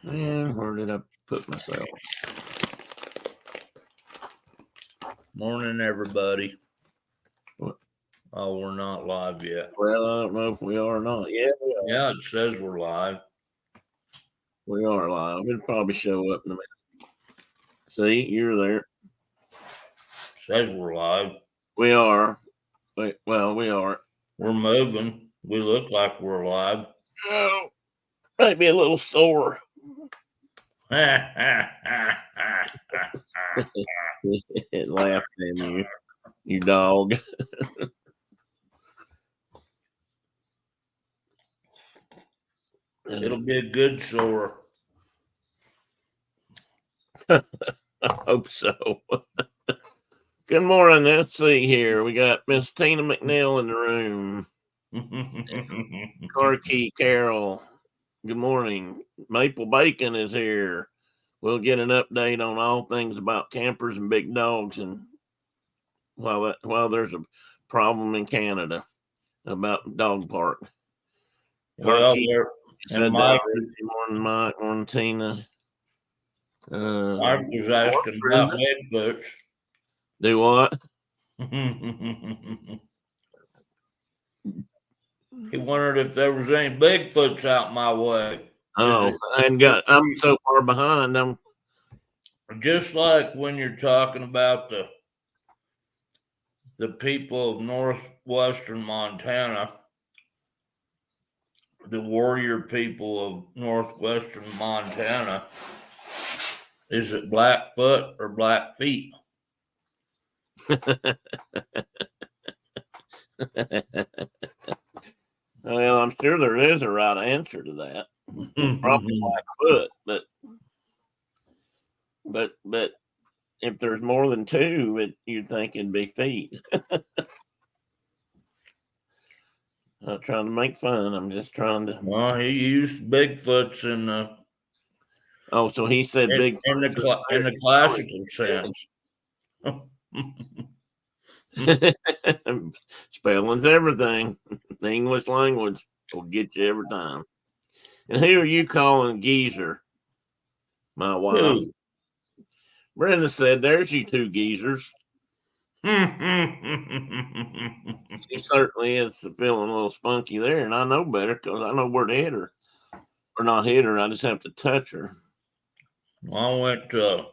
And where did I put myself? Morning, everybody. What? Oh, we're not live yet. Well, I don't know if we are or not. Yeah, we are. Yeah, it says we're live. We are live. It'll probably show up in a minute. See, you're there. It says we're live. We are. Well, we are. We're moving. We look like we're live. Oh, might be a little sore. It laughed at you dog. It'll be a good sore. I hope so. Good morning. Let's see here. We got Miss Tina McNeil in the room. Carkey Carol. Good morning. Maple Bacon is here. We'll get an update on all things about campers and big dogs, and while there's a problem in Canada about dog park. Well, said Mike, morning, Mike, morning, Tina. Mike was asking about Bigfoots. Do what? He wondered if there was any Bigfoots out my way. Oh, I'm so far behind. I'm just like when you're talking about the people of northwestern Montana, the warrior people of northwestern Montana. Is it Blackfoot or Blackfeet? Well, I'm sure there is a right answer to that. Probably Blackfoot, but if there's more than two, you'd think it'd be feet. I'm not trying to make fun. I'm just trying to. Well, he used Bigfoots in the. Oh, so he said Bigfoot in the classical sense. Spelling's everything. The English language will get you every time. And who are you calling geezer? My wife. Who? Brenda said, "There's you two geezers." She certainly is feeling a little spunky there, and I know better because I know where to hit her. Or not hit her, I just have to touch her. I went to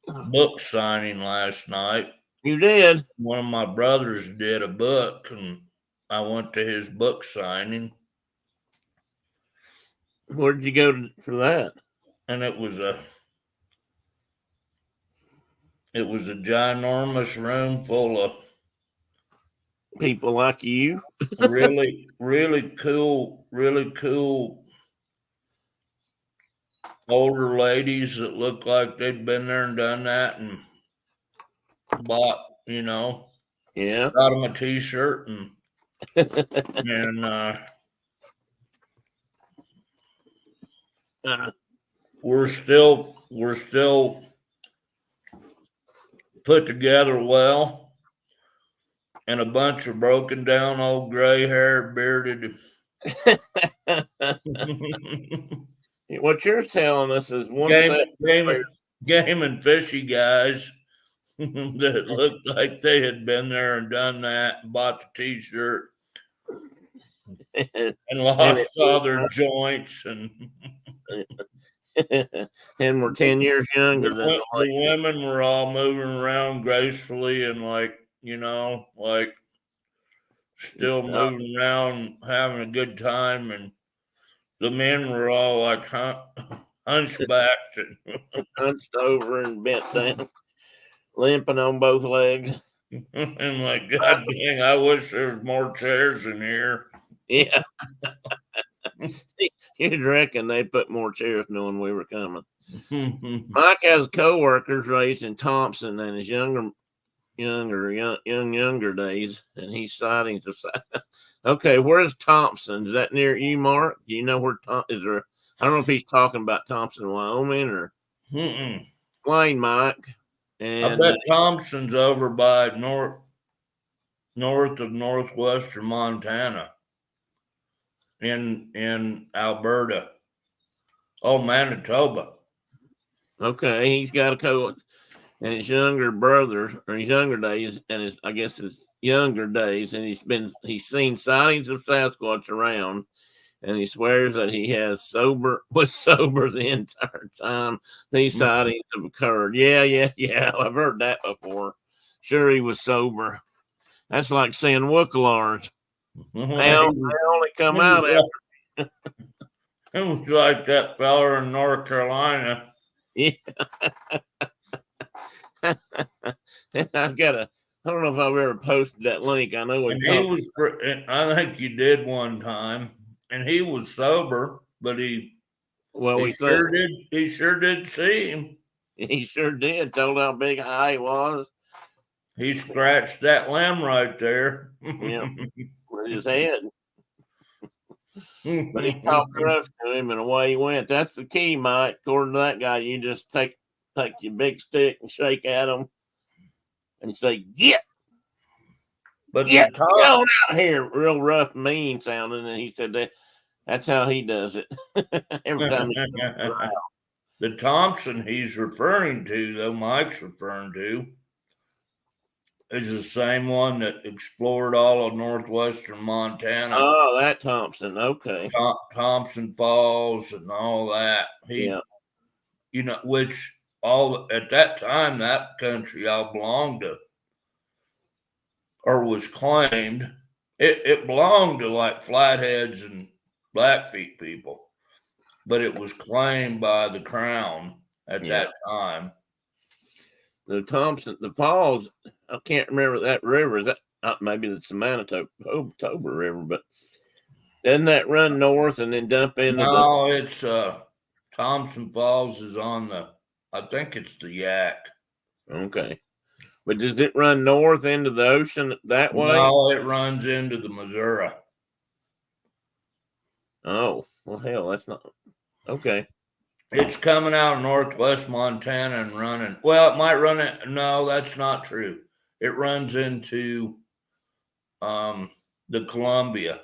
a book signing last night. You did? One of my brothers did a book, and I went to his book signing. Where did you go for that? And it was a ginormous room full of people like you. really, really cool older ladies that looked like they'd been there and done that and bought, got them a t-shirt and we're still put together well, and a bunch of broken down old gray haired bearded. What you're telling us is one game and fishy guys that looked like they had been there and done that and bought the t-shirt and lost all their joints and and we're 10 years younger than the women were all moving around gracefully and still moving around having a good time, and the men were all like hunchbacked and hunched over and bent down, limping on both legs. And like, God dang, I wish there was more chairs in here. Yeah. You'd reckon they put more chairs knowing we were coming. Mike has co-workers raised in Thompson in his younger days, and he's sightings of. Okay, where's Thompson? Is that near you, Mark? Do you know where is there? I don't know if he's talking about Thompson, Wyoming, or Plain, Mike. And I bet Thompson's over by north of northwestern Montana, in Alberta. Oh, Manitoba. Okay, he's got a coat, and his younger brother, or his younger days, and I guess his younger days, and he's seen sightings of Sasquatch around, and he swears that he was sober the entire time these sightings have occurred. Yeah. I've heard that before. Sure, he was sober. That's like saying Wookalars. They only come out after. It was like that fella in North Carolina. Yeah. I don't know if I've ever posted that link. I know I think you did one time, and he was sober, but he sure did see him. He sure did. Told how big high he was. He scratched that limb right there. Yeah, with his head. But he talked rough to him, and away he went. That's the key, Mike. According to that guy, you just take your big stick and shake at him and say, "Get!" But get on out here, real rough, mean sounding. And he said that's how he does it every time. The Thompson he's referring to, though, Mike's referring to, is the same one that explored all of northwestern Montana. Oh, that Thompson. Okay. Thompson Falls and all that. Which at that time, that country all belonged to, or was claimed. It belonged to like Flatheads and Blackfeet people, but it was claimed by the Crown at that time. The Thompson, the Falls, I can't remember that river. Is that maybe it's the Manitoba River, but doesn't that run north and then dump into it's Thompson Falls is on I think it's the Yak. Okay. But does it run north into the ocean that way? No, it runs into the Missouri. Oh, well, hell, that's not okay. It's coming out of northwest Montana and running. Well, it might run it. No, that's not true. It runs into the Columbia.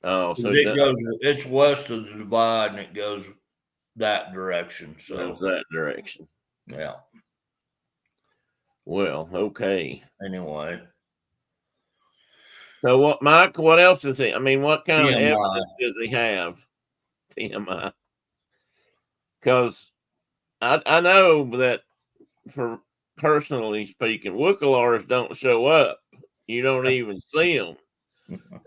Oh, so it's west of the divide and it goes that direction. So that direction. Yeah. Well, okay. Anyway. So what, Mike, what else is he? I mean, what kind of evidence does he have? TMI. Because I know that, for personally speaking, Wookalars don't show up. You don't even see them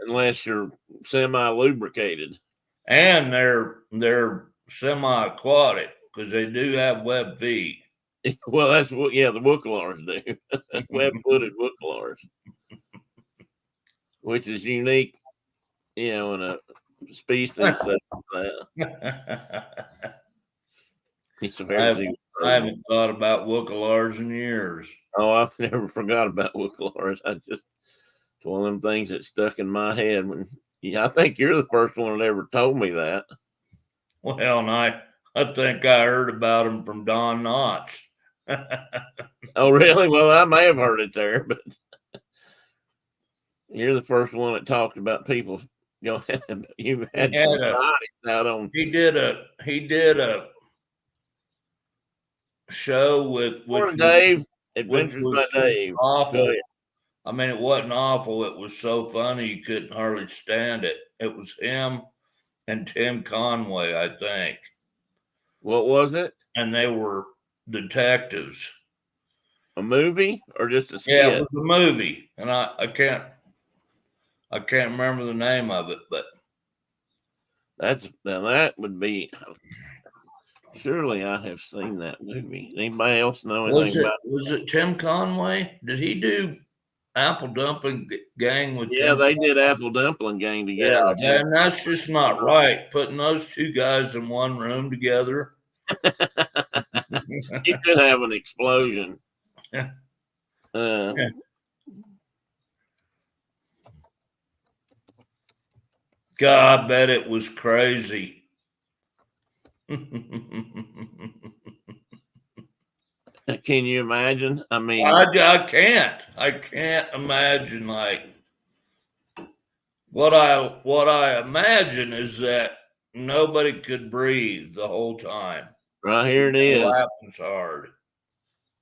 unless you're semi-lubricated. And they're semi-aquatic because they do have web feet. Well, that's what, the Wookalars do. Web-footed Wookalars, which is unique, in a species such as that. I haven't thought about Wookalars in years. Oh, I've never forgot about Wookalars. It's one of them things that stuck in my head. I think you're the first one that ever told me that. Well, and I think I heard about them from Don Knotts. Oh, really? Well, I may have heard it there, but you're the first one that talked about people. You had out on. He did a show with Dave. Adventures by Dave. Awful. I mean, it wasn't awful. It was so funny you couldn't hardly stand it. It was him and Tim Conway, I think. What was it? And they were detectives. A movie or just a skit? Yeah, it was a movie, and I can't remember the name of it, but that would be. Surely I have seen that movie. Anybody else know anything about it? Was it Tim Conway? Did he do Apple Dumpling Gang with? Yeah, they did Apple Dumpling Gang together. Yeah, and that's just not right. Putting those two guys in one room together. You could have an explosion. God, I bet it was crazy. Can you imagine? I mean, I can't imagine. Like what I imagine is that nobody could breathe the whole time. Right here it is. Laughing hard.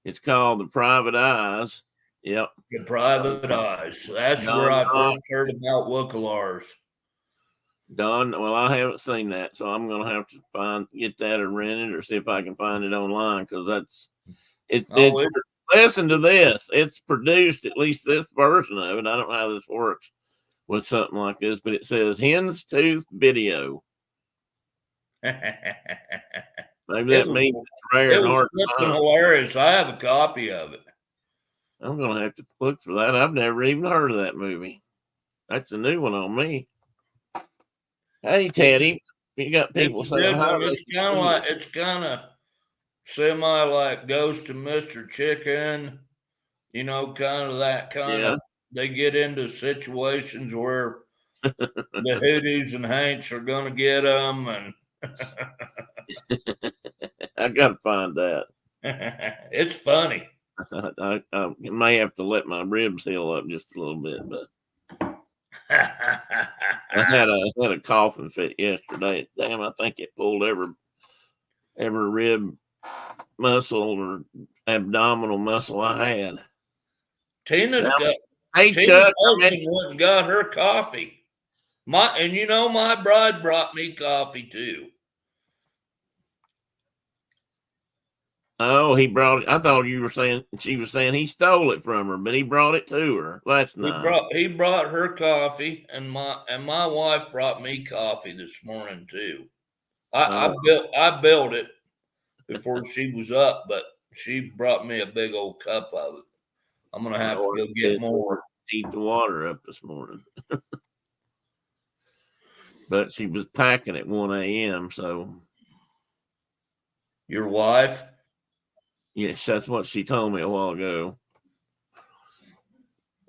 It's called The Private Eyes. Yep. The Private Eyes. That's Don where I Knotts. first heard about Wookalars. Don, well, I haven't seen that, so I'm gonna have to get that or rent it or see if I can find it online because that's it. Listen to this. It's produced, at least this version of it. I don't know how this works with something like this, but it says Hen's Tooth Video. Maybe that means it's rare and hard to find. Hilarious. I have a copy of it. I'm gonna have to look for that. I've never even heard of that movie. That's a new one on me. Hey, Teddy, you got people saying hi. It's kind of semi like Ghost of Mr. Chicken, you know, kind of that kind of. They get into situations where the Hooties and Hanks are going to get them, and I got to find that. It's funny. I may have to let my ribs heal up just a little bit, but. I had a coughing fit yesterday. Damn, I think it pulled every rib muscle or abdominal muscle I had. Tina's Chuck, husband went and got her coffee. My bride brought me coffee too. Oh, he brought it. I thought she was saying he stole it from her, but he brought it to her last night. He brought her coffee, and my wife brought me coffee this morning too. I built it before she was up, but she brought me a big old cup of it. I'm gonna have to go get more. Eat the water up this morning. But she was packing at 1 a.m. So your wife? Yes, that's what she told me a while ago.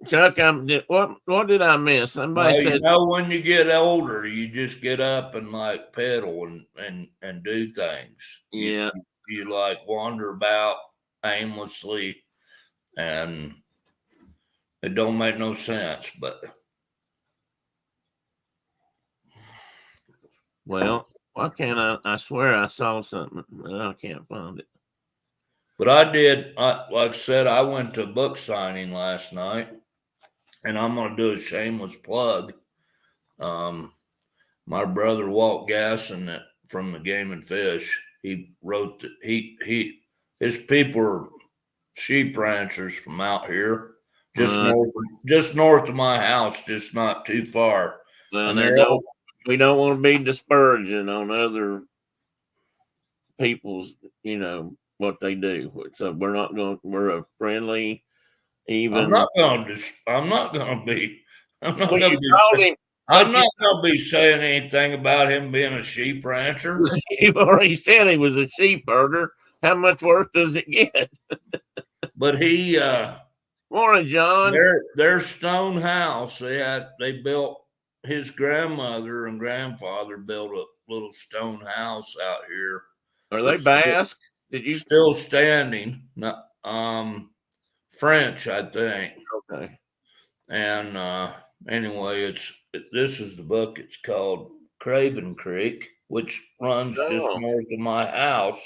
Chuck, what did I miss? Somebody said, when you get older, you just get up and like pedal and do things. Yeah, you like wander about aimlessly, and it don't make no sense. But well, why can't I swear I saw something, but I can't find it. But I did. Like I said, I went to a book signing last night, and I'm going to do a shameless plug. My brother Walt Gasson from the Game and Fish, he wrote that his people are sheep ranchers from out here, just north of my house, just not too far. Well, we don't want to be disparaging on other people's, what they do. So we're a friendly, even. I'm not going to be saying anything about him being a sheep rancher. You've already said he was a sheep herder. How much worse does it get? But he, morning, John. Their stone house, they built, his grandmother and grandfather built a little stone house out here. Are they Basque? Still standing? French, I think. Okay. And anyway, this is the book. It's called Craven Creek, which runs just north of my house.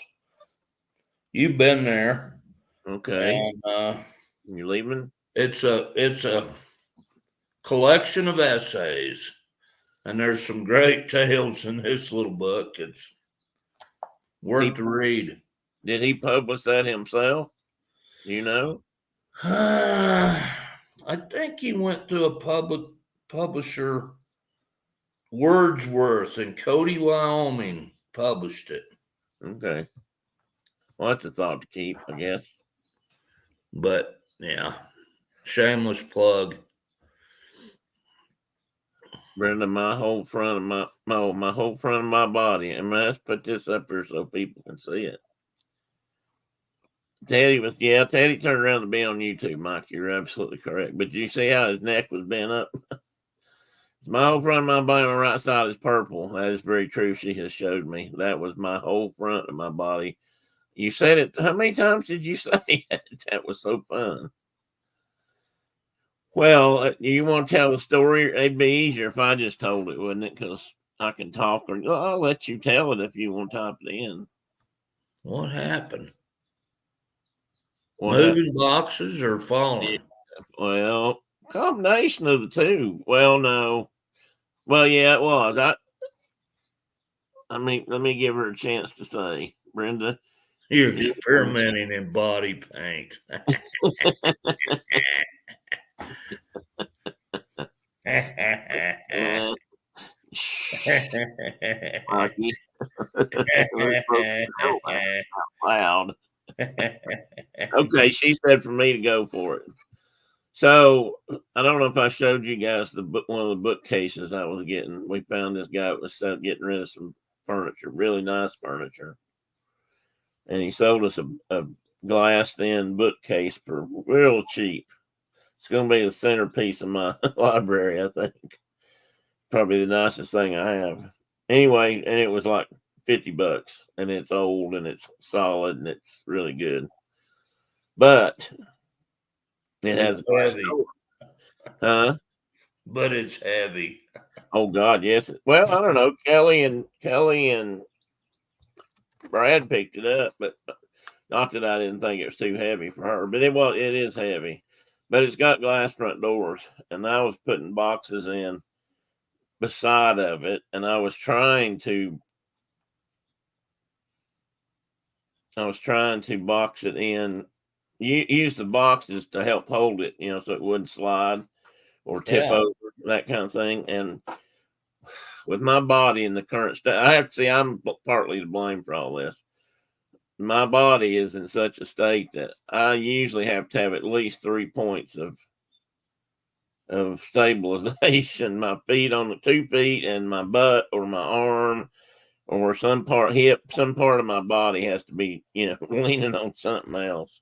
You've been there. Okay. And you're leaving? It's a collection of essays, and there's some great tales in this little book. It's worth to read. Did he publish that himself? Do you know? I think he went to a publisher, Wordsworth in Cody, Wyoming, published it. Okay. Well, that's a thought to keep, I guess. But yeah, shameless plug. Brenda, my whole front of my body. And let's put this up here so people can see it. Teddy turned around to be on YouTube, Mike. You're absolutely correct. But you see how his neck was bent up? My whole front of my body on the right side is purple. That is very true. She has showed me. That was my whole front of my body. You said it. How many times did you say it? That was so fun. Well, you want to tell the story? It'd be easier if I just told it, wouldn't it? Because I can talk, or I'll let you tell it if you want to type it in. What happened? What happened? Moving boxes or falling? Well, combination of the two. Well, no. Well, yeah, it was. Let me give her a chance to say, Brenda. You're experimenting in body paint. Rocky. We're supposed to know that out loud. Okay, she said for me to go for it. So I don't know if I showed you guys one of the bookcases I was getting. We found this guy that was getting rid of some furniture, really nice furniture, and he sold us a glass thin bookcase for real cheap. It's going to be the centerpiece of my library, I think. Probably the nicest thing I have. Anyway, and it was like $50, and it's old and it's solid and it's really good. But it has heavy. Huh? But it's heavy. Oh God, yes. Well, I don't know. Kelly and Brad picked it up, but not that I didn't think it was too heavy for her. But it is heavy. But it's got glass front doors, and I was putting boxes in beside of it, and I was trying to box it in. Use the boxes to help hold it, so it wouldn't slide or tip over, that kind of thing. And with my body in the current state, I have to say I'm partly to blame for all this. My body is in such a state that I usually have to have at least 3 points of stabilization. My feet on the 2 feet, and my butt or my arm or some part of my body has to be, leaning on something else.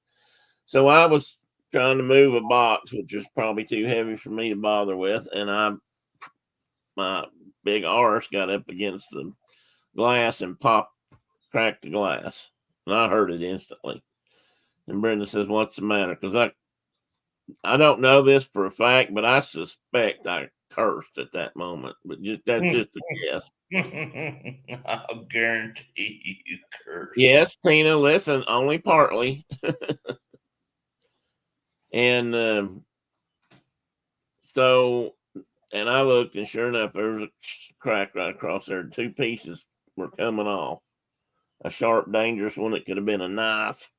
So I was trying to move a box, which was probably too heavy for me to bother with, and my big arse got up against the glass and cracked the glass, and I heard it instantly. And Brenda says, "What's the matter?" Because I don't know this for a fact, but I suspect I cursed at that moment. But that's just a guess. I'll guarantee you cursed. Yes, Tina, listen, only partly. And and I looked, and sure enough, there was a crack right across there. 2 pieces were coming off. A sharp, dangerous one that could have been a knife,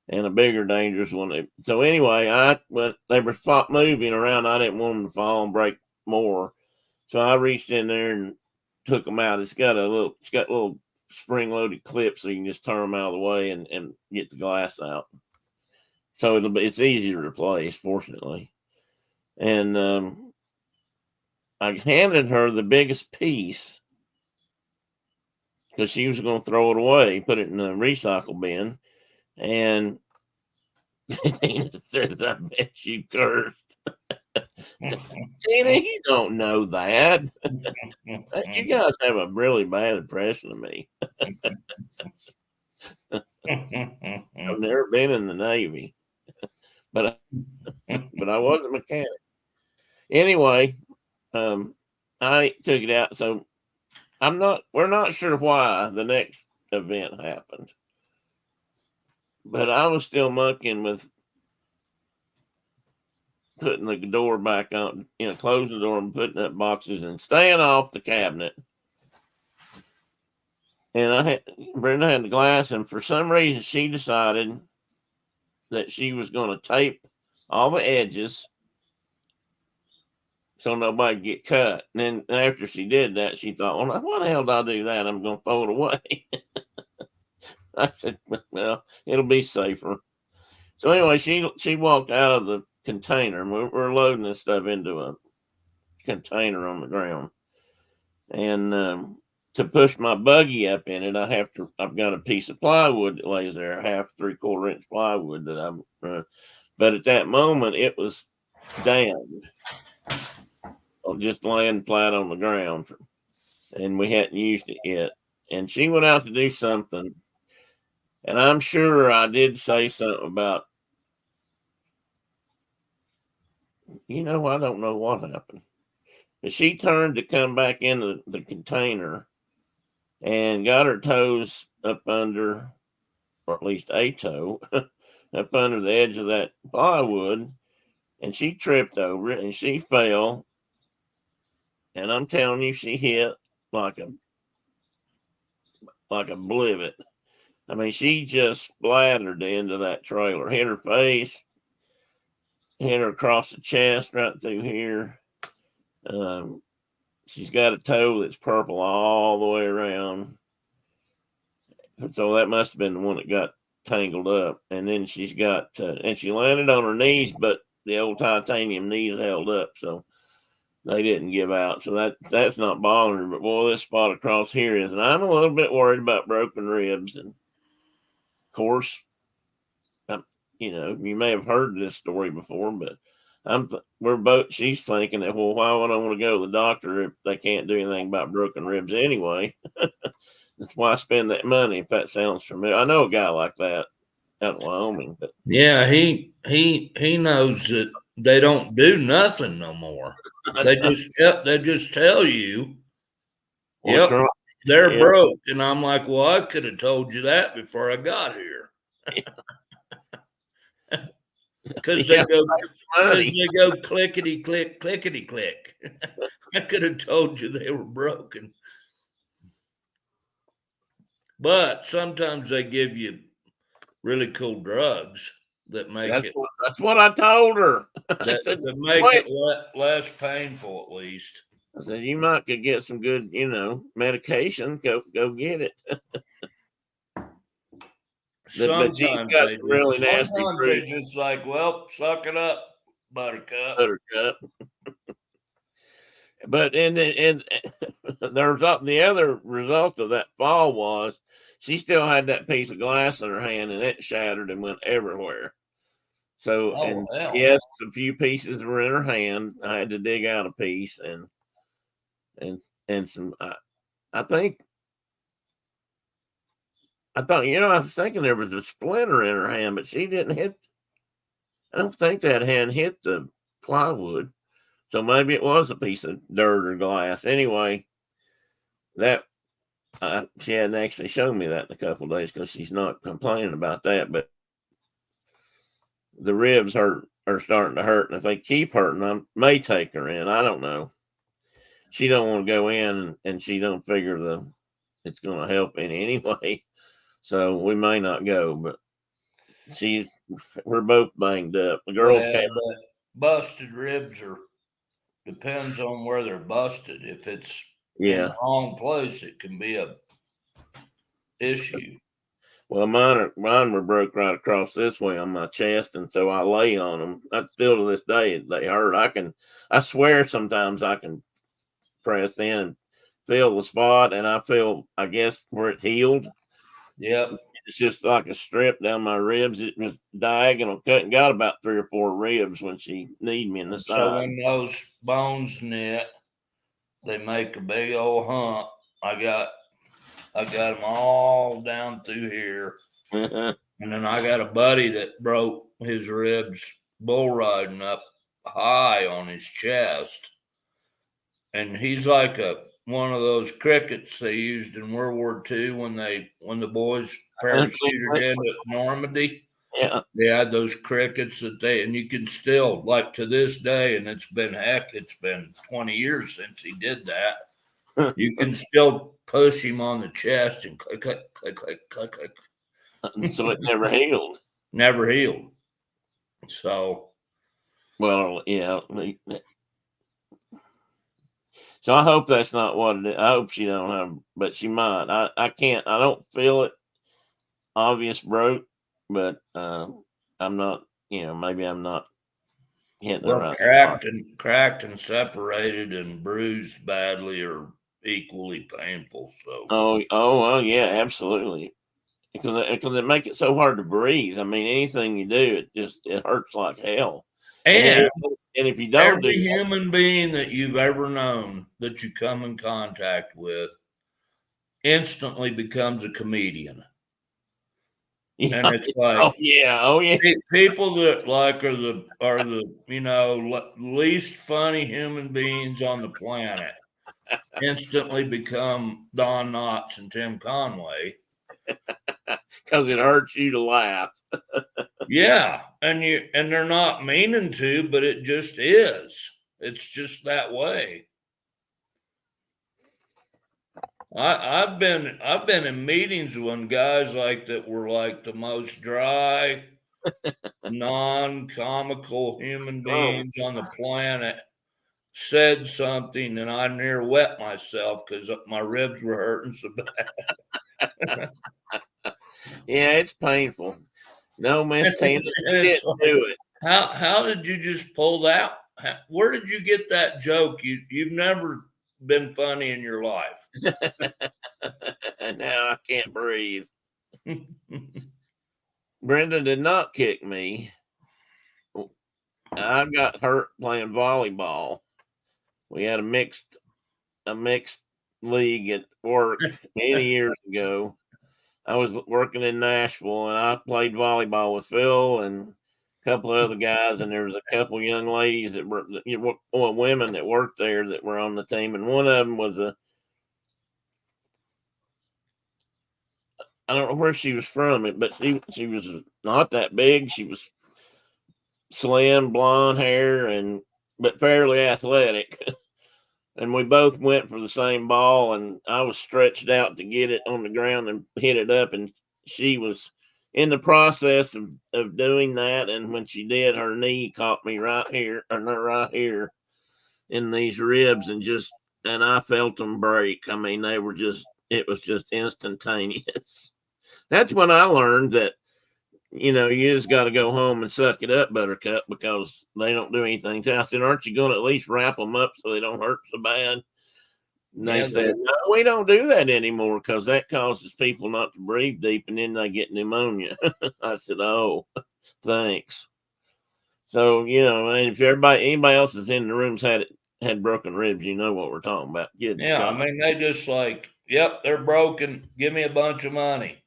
and a bigger, dangerous one. So anyway, they were moving around. I didn't want them to fall and break more, so I reached in there and took them out. It's got little spring-loaded clips, so you can just turn them out of the way and get the glass out. So it's easy to replace, fortunately. And I handed her the biggest piece because she was going to throw it away, put it in the recycle bin. And Tina says, "I bet you cursed." Tina, you don't know that. You guys have a really bad impression of me. I've never been in the Navy, but I was a mechanic. Anyway, I took it out. So we're not sure why the next event happened, but I was still monkeying with putting the door back on, closing the door and putting up boxes and staying off the cabinet. And Brenda had the glass, and for some reason she decided that she was going to tape all the edges so nobody get cut. And then after she did that, she thought, "Well, why the hell did I do that? I'm going to throw it away." I said, "Well, it'll be safer." So anyway, she walked out of the container, and we're loading this stuff into a container on the ground. And to push my buggy up in it, I've got a piece of plywood that lays there, half 3/4 inch plywood that I'm. But at that moment, it was damned, just laying flat on the ground, and we hadn't used it yet. And she went out to do something, and I'm sure I did say something about, I don't know what happened. But she turned to come back into the container and got her toes up under, or at least a toe, up under the edge of that plywood, and she tripped over it and she fell. And I'm telling you, she hit like a blivet. I mean, she just splattered into that trailer, hit her face, hit her across the chest right through here. She's got a toe that's purple all the way around. So that must have been the one that got tangled up. And then she's got, and she landed on her knees, but the old titanium knees held up. So they didn't give out. So that's not bothering her. But boy, this spot across here is. And I'm a little bit worried about broken ribs. And of course, you may have heard this story before, but she's thinking that, well, why would I want to go to the doctor if they can't do anything about broken ribs anyway? That's why I spend that money, if that sounds familiar. I know a guy like that out in Wyoming. But yeah, he knows that they don't do nothing no more. They just tell you, yep, they're broke. And I'm like, well, I could have told you that before I got here. Because they go clickety click, clickety click. I could have told you they were broken. But sometimes they give you really cool drugs that make that's what I told her. that make it less painful, at least. I said, you might could get some good, medication. Go get it. Sometimes they just like, well, suck it up, buttercup. But and the other result of that fall was she still had that piece of glass in her hand, and it shattered and went everywhere. So, yes, a few pieces were in her hand. I had to dig out a piece and some. I thought, I was thinking there was a splinter in her hand, but she didn't hit. I don't think that hand hit the plywood. So maybe it was a piece of dirt or glass. Anyway, she hadn't actually shown me that in a couple of days because she's not complaining about that. But the ribs are starting to hurt, and if they keep hurting, I may take her in. I don't know. She don't want to go in, and she don't figure it's going to help any anyway. So we may not go, but we're both banged up. The girl but busted ribs depends on where they're busted. If it's in the wrong place, it can be a issue. Well, mine were broke right across this way on my chest, and so I lay on them. I still to this day they hurt. I swear sometimes I can press in and feel the spot, and I feel, I guess, where it healed. Yep. It's just like a strip down my ribs. It was diagonal cut and got about 3 or 4 ribs when she kneed me in the side. So when those bones knit, they make a big old hump. I got them all down through here. And then I got a buddy that broke his ribs bull riding up high on his chest. And he's like one of those crickets they used in World War II when the boys parachuted into Normandy. Yeah. They had those crickets and you can still, like to this day, and it's been 20 years since he did that. You can still push him on the chest and click, click, click, click, click, click. So it never healed. Never healed. So. Well, yeah. So I hope that's not what it is. I hope she don't have, but she might. I can't. I don't feel it. Obvious broke, but I'm not. Maybe I'm not hitting the right spot. Cracked and separated and bruised badly are equally painful. So. Oh, yeah, absolutely. Because it make it so hard to breathe. I mean, anything you do, it hurts like hell. And if you don't every human being that you've ever known that you come in contact with instantly becomes a comedian. And it's like, oh yeah. people that like are the least funny human beings on the planet instantly become Don Knotts and Tim Conway. Because it hurts you to laugh. Yeah, and they're not meaning to, but it just is. It's just that way. I've been in meetings when guys like that were like the most dry, non-comical human beings on the planet said something, and I near wet myself because my ribs were hurting so bad. Yeah, it's painful. No, Miss Tina, you didn't do it. How did you just pull that? Where did you get that joke? You've never been funny in your life. Now I can't breathe. Brenda did not kick me. I got hurt playing volleyball. We had a mixed league at work many years ago. I was working in Nashville and I played volleyball with Phil and a couple of other guys, and there was a couple young ladies that were women that worked there that were on the team, and one of them was I don't know where she was from, but she was not that big. She was slim, blonde hair, but fairly athletic. And we both went for the same ball, and I was stretched out to get it on the ground and hit it up, and she was in the process of doing that. And when she did, her knee caught me right here, or not right here, in these ribs, and I felt them break. I mean, it was just instantaneous. That's when I learned that, you just got to go home and suck it up, Buttercup, because they don't do anything to. I said, aren't you going to at least wrap them up so they don't hurt so bad? And they said, no, we don't do that anymore because that causes people not to breathe deep and then they get pneumonia. I said, oh, thanks. So, and if anybody else is in the room's had broken ribs, you know what we're talking about. Good Yeah, God. I mean, they just like, yep, they're broken. Give me a bunch of money.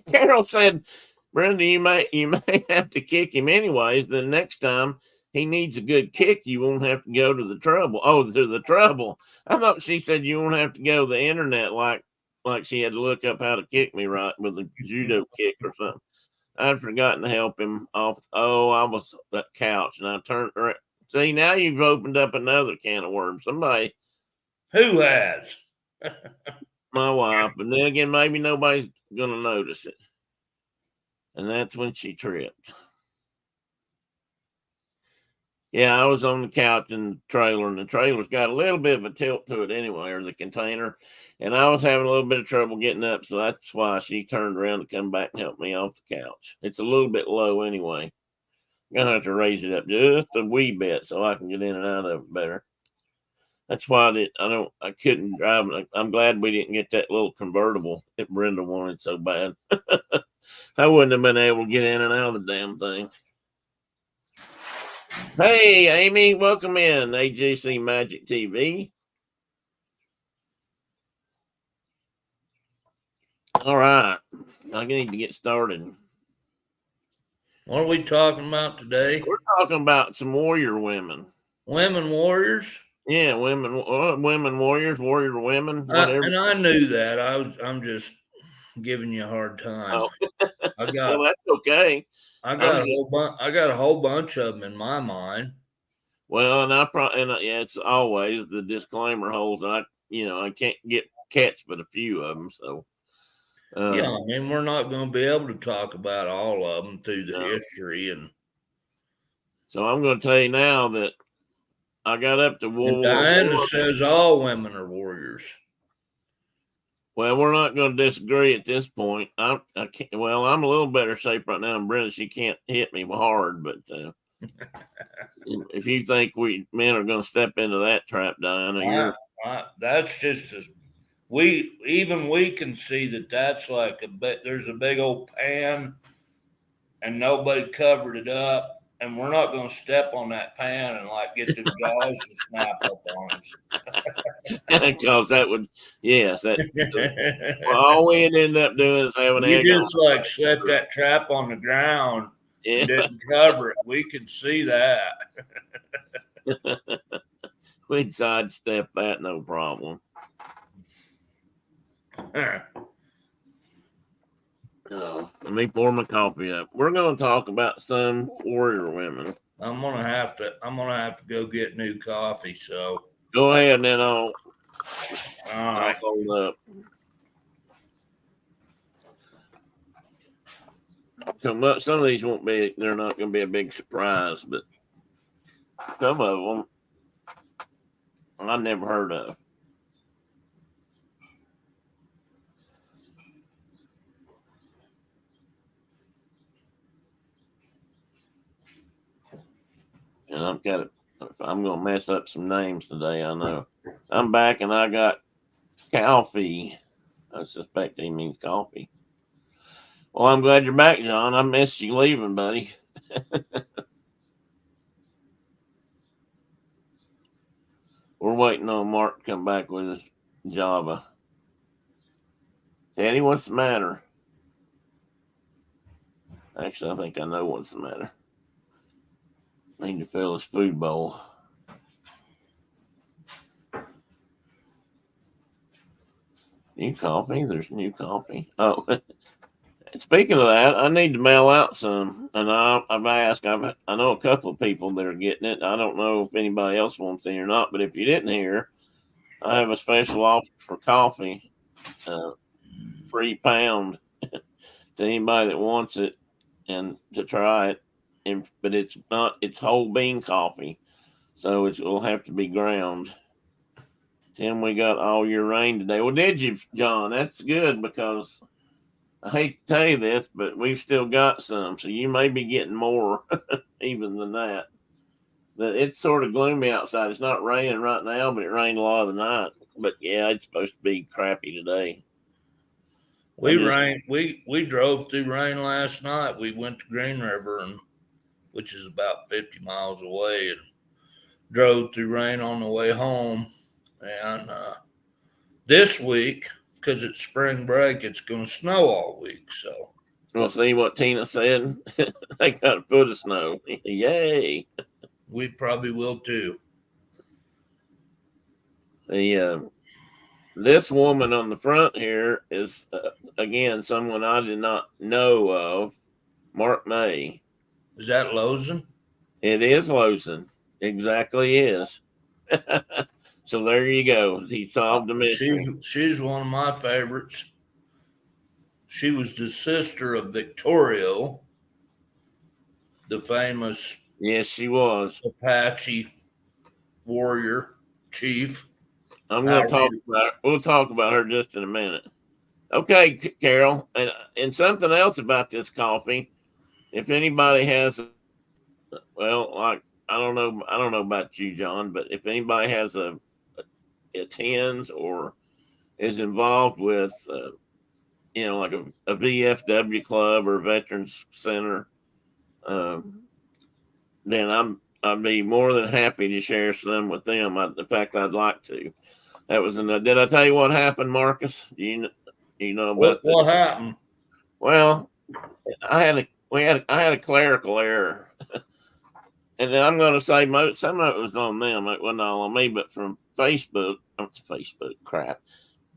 Carol said, Brenda, you may have to kick him anyways. The next time he needs a good kick, you won't have to go to the trouble. Oh, to the trouble. I thought she said you won't have to go to the internet like she had to look up how to kick me right with a judo kick or something. I'd forgotten to help him off. Oh, I was that couch and I turned around. See, now you've opened up another can of worms. Somebody. Who has? My wife. But then again, maybe nobody's going to notice it. And that's when she tripped. Yeah, I was on the couch in the trailer, and the trailer's got a little bit of a tilt to it anyway, or the container. And I was having a little bit of trouble getting up, so that's why she turned around to come back and help me off the couch. It's a little bit low anyway. I'm gonna have to raise it up just a wee bit so I can get in and out of it better. That's why I couldn't drive it. I'm glad we didn't get that little convertible that Brenda wanted so bad. I wouldn't have been able to get in and out of the damn thing. Hey, Amy, welcome in AJC Magic TV. All right, I need to get started. What are we talking about today? We're talking about some warrior women. Women warriors? Yeah, women warriors, warrior women, whatever. And I knew that. I'm just giving you a hard time. Oh. I got. Well, that's okay. I got a whole bunch of them in my mind. Well, yeah, it's always the disclaimer holes, and I can't catch but a few of them. So, yeah, I mean, we're not going to be able to talk about all of them through the history, and so I'm going to tell you now that I got up to World War Diana I. says all women are warriors. Well, we're not going to disagree at this point. I can't. Well, I'm a little better shape right now, and Brenda, she can't hit me hard, but if you think we men are going to step into that trap, Diana, that's just we can see that that's like there's a big old pan, and nobody covered it up, and we're not going to step on that pan and like get them jaws to snap up on us. Because that would, yes, that. Well, all we ended up doing is having You egg just on. like set that trap on the ground Yeah. and didn't cover it. We could see that. We'd sidestep that, no problem. Let me pour my coffee up. We're going to talk about some warrior women. I'm gonna have to go get new coffee. So Go ahead, and then all I'll right. hold up. Some of these won't be. They're not going to be a big surprise, but some of them I never heard of. And I'm going to mess up some names today. I know. I'm back, and I got coffee. I suspect he means coffee. Well, I'm glad you're back, John. I missed you leaving, buddy. We're waiting on Mark to come back with his Java. Daddy, what's the matter? Actually, I think I know what's the matter. Need to fill his food bowl. New coffee? There's new coffee. Oh, speaking of that, I need to mail out some. And I've asked, I know a couple of people that are getting it. I don't know if anybody else wants it or not, but if you didn't hear, I have a special offer for coffee, free pound to anybody that wants it and to try it. But it's whole bean coffee, so it will have to be ground. Tim, we got all your rain today. Well, did you, John? That's good because I hate to tell you this, but we've still got some, so you may be getting more even than that. But it's sort of gloomy outside. It's not raining right now, but it rained a lot of the night. But yeah, it's supposed to be crappy today. We drove through rain last night. We went to Green River, which is about 50 miles away, and drove through rain on the way home. And this week, because it's spring break, it's going to snow all week. So we'll see what Tina said. They got a foot of snow. Yay! We probably will too. This woman on the front here is again someone I did not know of. Mark May. Is that Lozen? It is Lozen. Exactly is. So there you go. He solved the mystery. She's one of my favorites. She was the sister of Victorio, the famous Yes, she was Apache warrior chief. I'm going to talk about her. We'll talk about her just in a minute. Okay, Carol, and something else about this coffee. If anybody has, well, like I don't know about you, John, but if anybody has attends or is involved with, like a VFW club or veterans center, then I'd be more than happy to share some with them. In fact, I'd like to. That was did I tell you what happened, Marcus? Do you know about what happened? Well, I had a clerical error. And then I'm going to say some of it was on them. It wasn't all on me, but from Facebook, crap.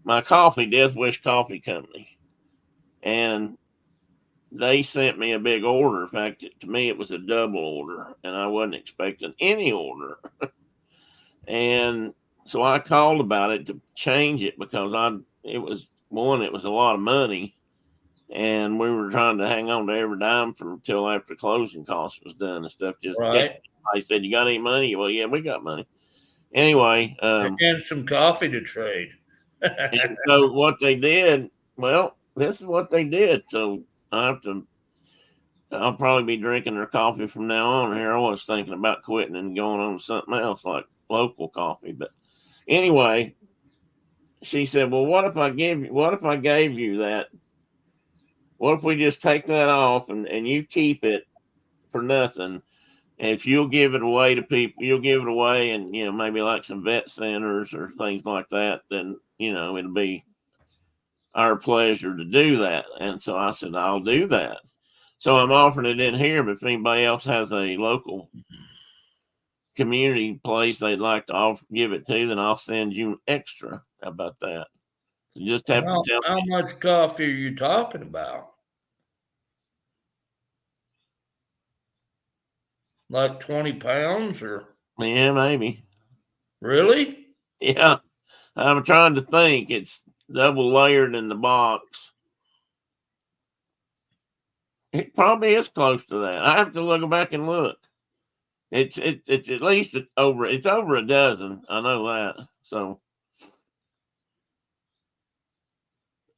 My Death Wish Coffee Company. And they sent me a big order. In fact, to me, it was a double order, and I wasn't expecting any order. And so I called about it to change it because it was a lot of money. And we were trying to hang on to every dime till after closing costs was done and stuff. Right. I said, "You got any money?" Well, yeah, we got money. Anyway, and some coffee to trade. And so what they did, well, this is what they did. So I'll probably be drinking their coffee from now on. Here, I was thinking about quitting and going on to something else like local coffee. But anyway, she said, "Well, what if I gave you that? What if we just take that off and you keep it for nothing? if you'll give it away to people, you'll give it away, and maybe like some vet centers or things like that. Then it'll be our pleasure to do that. And so I said, I'll do that. So I'm offering it in here, but if anybody else has a local community place they'd like to give it to, then I'll send you extra. How about that? So you just have to tell How me. much coffee are you talking about? Like 20 pounds or Yeah, maybe. really? Yeah. I'm trying to think. It's double layered in the box. It probably is close to that. I have to look back and look. It's at least over a dozen. I know that. So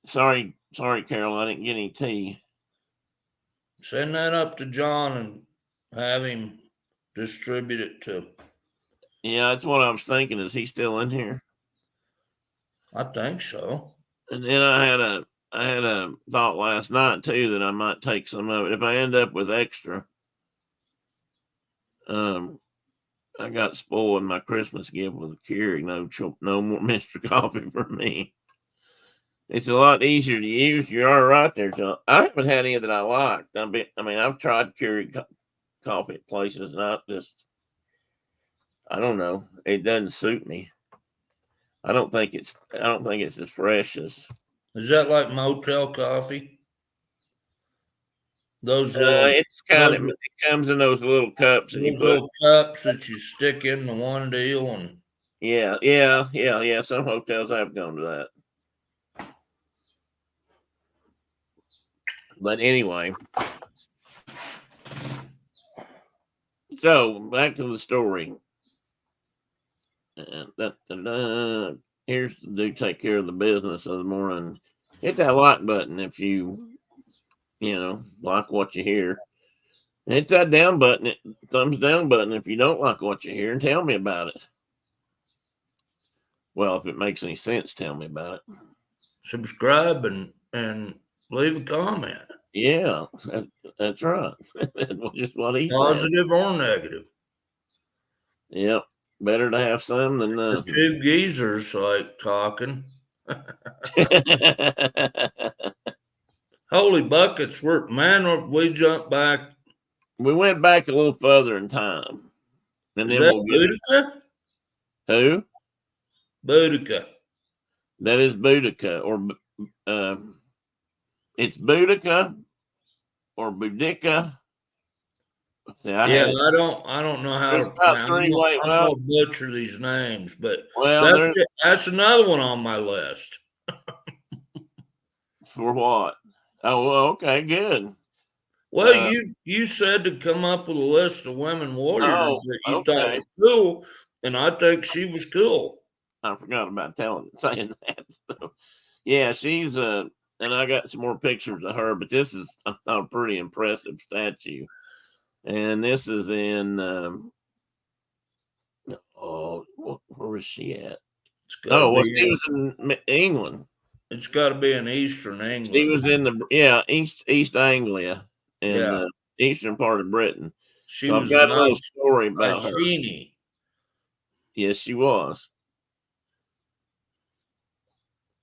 sorry, Carol, I didn't get any tea. Send that up to John and have him distribute it to. Yeah, that's what I was thinking. Is he still in here? I think so. And then I had a thought last night too that I might take some of it if I end up with extra. I got spoiled in my Christmas gift with a Keurig. No more Mr. Coffee for me. It's a lot easier to use. You are right there, John. I haven't had any that I liked. I mean, I've tried Keurig coffee at places, and I don't know. It doesn't suit me. I don't think it's as fresh as. Is that like motel coffee? Those little, It's kind of. It comes in those little cups, and you those put. little cups that you stick in the one deal, and Yeah. Some hotels have gone to that. But anyway, so back to the story. Here's the dude take care of the business of the morning. Hit that like button if you like what you hear. Hit that down button, thumbs down button if you don't like what you hear, and tell me about it. Well, if it makes any sense, tell me about it. subscribe and leave a comment. Yeah, that's right. That's just what he said. Positive or negative. Yep. Better to have some than The nothing. two geezers like talking. Holy buckets, we jumped back. We went back a little further in time. And Is then that we'll get Boudica? who? Boudica. That is Boudica, or it's Boudica or Boudica. See, I don't know how to pronounce. I'm gonna butcher these names, but that's another one on my list. For what? Oh, well, okay, good. Well, you said to come up with a list of women warriors that you thought were cool, and I think she was cool. I forgot about saying that. So, yeah, she's and I got some more pictures of her, but this is a pretty impressive statue. And this is in where was she at? She was in England. It's got to be in Eastern England. She was in East Anglia in the eastern part of Britain. So I've got a little story about her. Yes, she was.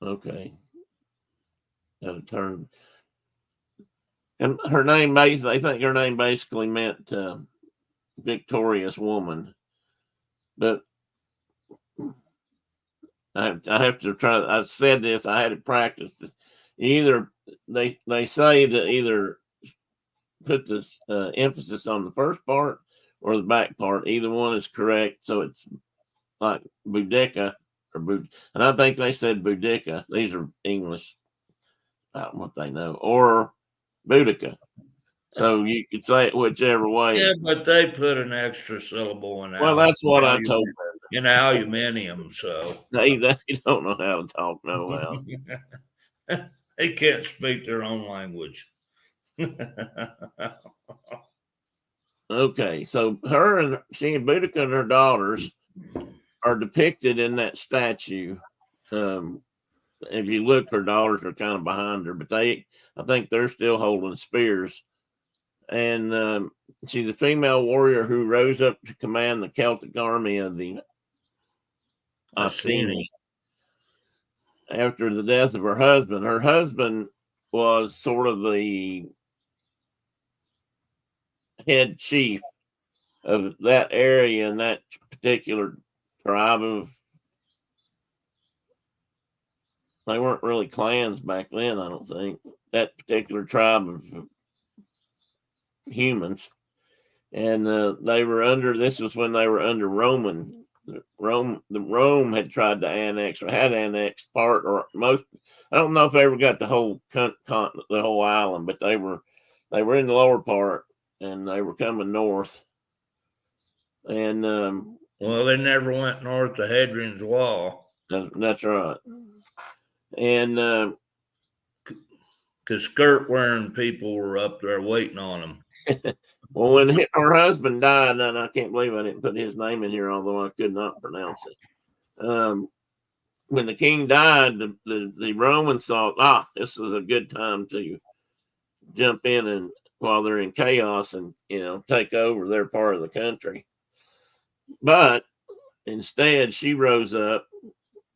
Okay. Got to turn. And her name, I think her name basically meant victorious woman. But I have to try. I said this. I had it practiced. Either they say to either put this emphasis on the first part or the back part. Either one is correct. So it's like Boudica and I think they said Boudica. These are English. About what they know, or Boudica. So you could say it whichever way. Yeah, but they put an extra syllable in. Well, that's what I told them. In aluminium, so they don't know how to talk no how. They can't speak their own language. Okay, so she and Boudica and her daughters are depicted in that statue. If you look, her daughters are kind of behind her, but I think they're still holding spears. and she's a female warrior who rose up to command the Celtic army of the Iceni. After the death of her husband was sort of the head chief of that area and that particular tribe of. They weren't really clans back then, I don't think. That particular tribe of humans, and they were under. This was when they were under Roman. Rome had tried to annex or had annexed part or most. I don't know if they ever got the whole continent, the whole island, but they were in the lower part, and they were coming north. And well, they never went north to Hadrian's Wall. That's right. And because skirt wearing people were up there waiting on them. Well, when her husband died, and I can't believe I didn't put his name in here, although I could not pronounce it. When the king died, the Romans thought, this is a good time to jump in and while they're in chaos and take over their part of the country. But instead, she rose up.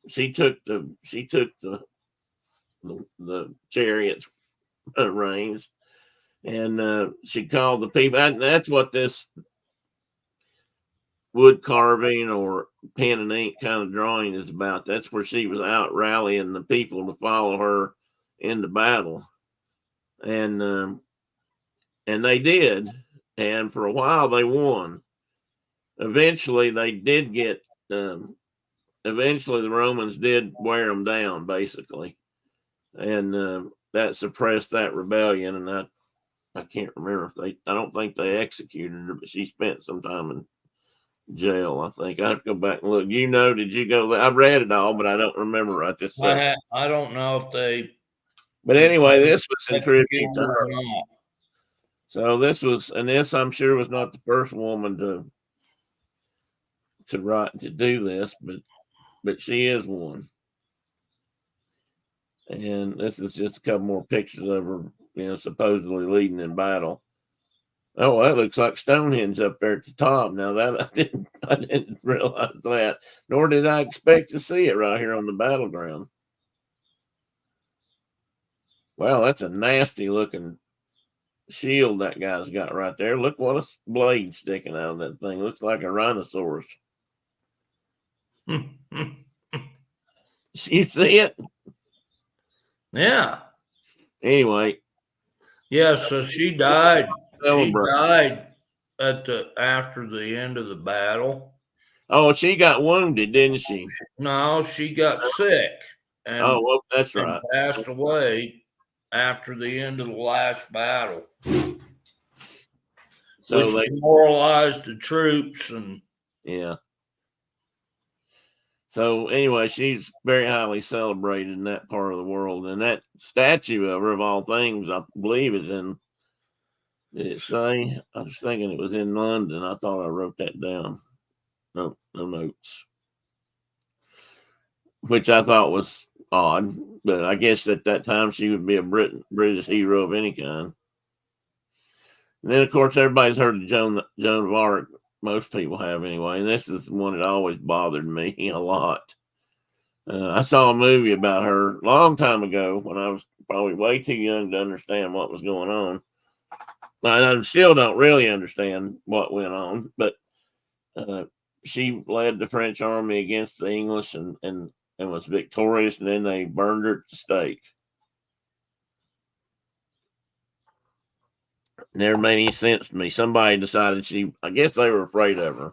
She took the chariot's reins. And she called the people. That's what this wood carving or pen and ink kind of drawing is about. That's where she was out rallying the people to follow her into battle. And they did. And for a while they won. Eventually they did get, eventually the Romans did wear them down, basically. And that suppressed that rebellion. And I can't remember I don't think they executed her, but she spent some time in jail, I think. I have to go back and look. Did you go? I read it all, but I don't remember right this second. I don't know if they. But anyway, this was in tribute to her. So this I'm sure was not the first woman to do this, but she is one. And this is just a couple more pictures of her, supposedly leading in battle. Oh, that looks like Stonehenge up there at the top. Now that I didn't realize that, nor did I expect to see it right here on the battleground. Wow, that's a nasty looking shield that guy's got right there. Look what a blade sticking out of that thing. Looks like a rhinoceros. You see it? Yeah. Anyway. Yeah, so she died. She died after the end of the battle. Oh, she got wounded, didn't she? No, she got sick. And, that's right. Passed away after the end of the last battle. So which demoralized the troops and yeah. So anyway, she's very highly celebrated in that part of the world. And that statue of her, of all things, I believe is in, did it say? I was thinking it was in London. I thought I wrote that down. No notes. Which I thought was odd. But I guess at that time she would be a British hero of any kind. And then, of course, everybody's heard of Joan of Arc. Most people have anyway, and this is one that always bothered me a lot. I saw a movie about her a long time ago when I was probably way too young to understand what was going on. I still don't really understand what went on, but she led the French army against the English and was victorious, and then they burned her at the stake. Never made any sense to me. Somebody decided I guess they were afraid of her.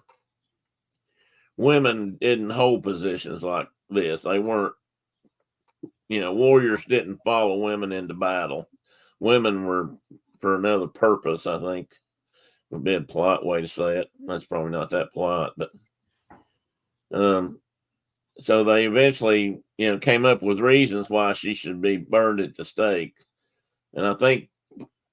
Women didn't hold positions like this. They weren't, warriors didn't follow women into battle. Women were for another purpose, I think. Would be a polite way to say it. That's probably not that polite, but so they eventually, came up with reasons why she should be burned at the stake. And I think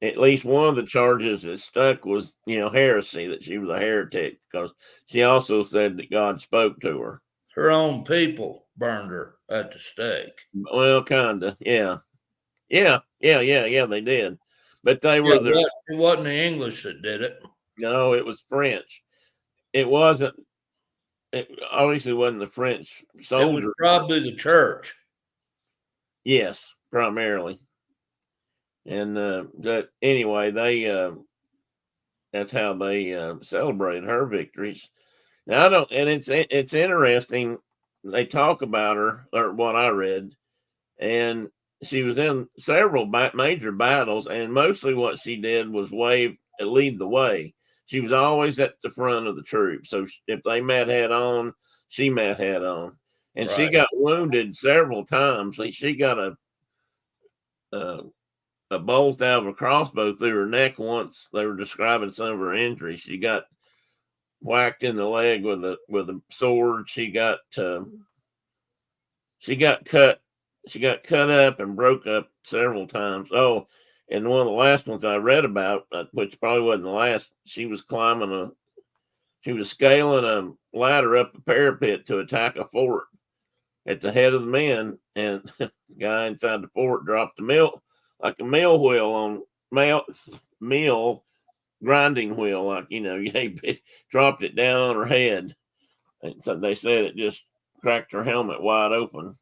at least one of the charges that stuck was, heresy, that she was a heretic, because she also said that God spoke to her. Her own people burned her at the stake. Well, kind of, yeah. Yeah, they did. but they Yeah, were there. it wasn't the English that did it. No, it was French. It wasn't. It obviously wasn't the French It was soldiers. probably the church. Yes, primarily. And but anyway, they that's how they celebrated her victories. Now I don't, and it's interesting. They talk about her, or what I read, and she was in several major battles, and mostly what she did was lead the way. She was always at the front of the troops. So if they met head on, she met head on, and she Right. got wounded several times. She got a a bolt out of a crossbow through her neck once. They were describing some of her injuries. She got whacked in the leg with a sword. She got cut. She got cut up and broke up several times. Oh, and one of the last ones I read about, which probably wasn't the last, she was scaling a ladder up a parapet to attack a fort at the head of the men, and the guy inside the fort dropped a mill wheel on mill grinding wheel, like he dropped it down on her head. And so they said it just cracked her helmet wide open,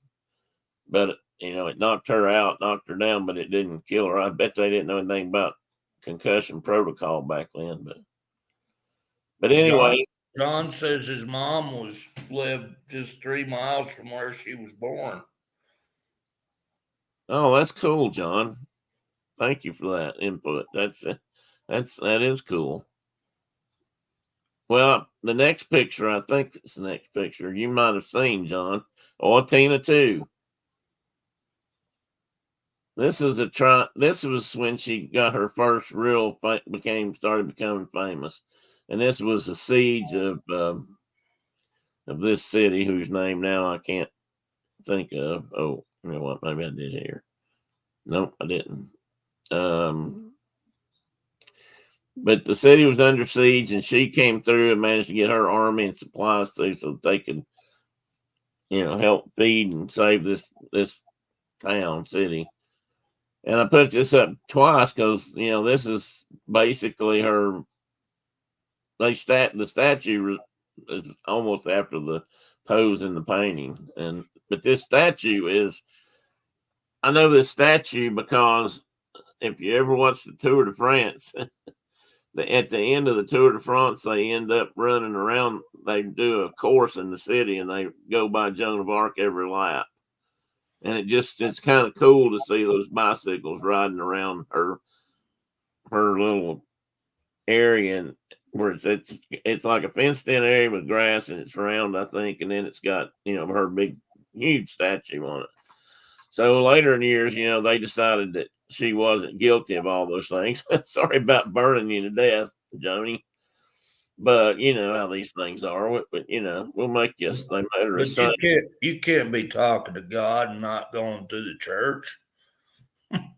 but it knocked her out, knocked her down, but it didn't kill her. I bet they didn't know anything about concussion protocol back then, but anyway. John says his mom lived just 3 miles from where she was born. Oh, that's cool, John. Thank you for that input. That is cool. Well, the next picture, I think it's the next picture you might have seen, John, or Tina too. This was when she got her first started becoming famous, and this was the siege of this city whose name now I can't think of. Oh, you know what? Maybe I did here. Nope, I didn't. But the city was under siege, and she came through and managed to get her army and supplies through so that they could, help feed and save this city. And I put this up twice because this is basically her. The statue is almost after the pose in the painting, but this statue is. I know this statue because if you ever watch the Tour de France. At the end of the Tour de France, they end up running around. They do a course in the city, and they go by Joan of Arc every lap. And it's kind of cool to see those bicycles riding around her little area, and where it's like a fenced in area with grass, and it's round, I think, and then it's got her big huge statue on it. So later in years, they decided that she wasn't guilty of all those things. Sorry about burning you to death, Joni. But you know how these things are. But we'll make you. They made her a But son. you can't be talking to God and not going to the church.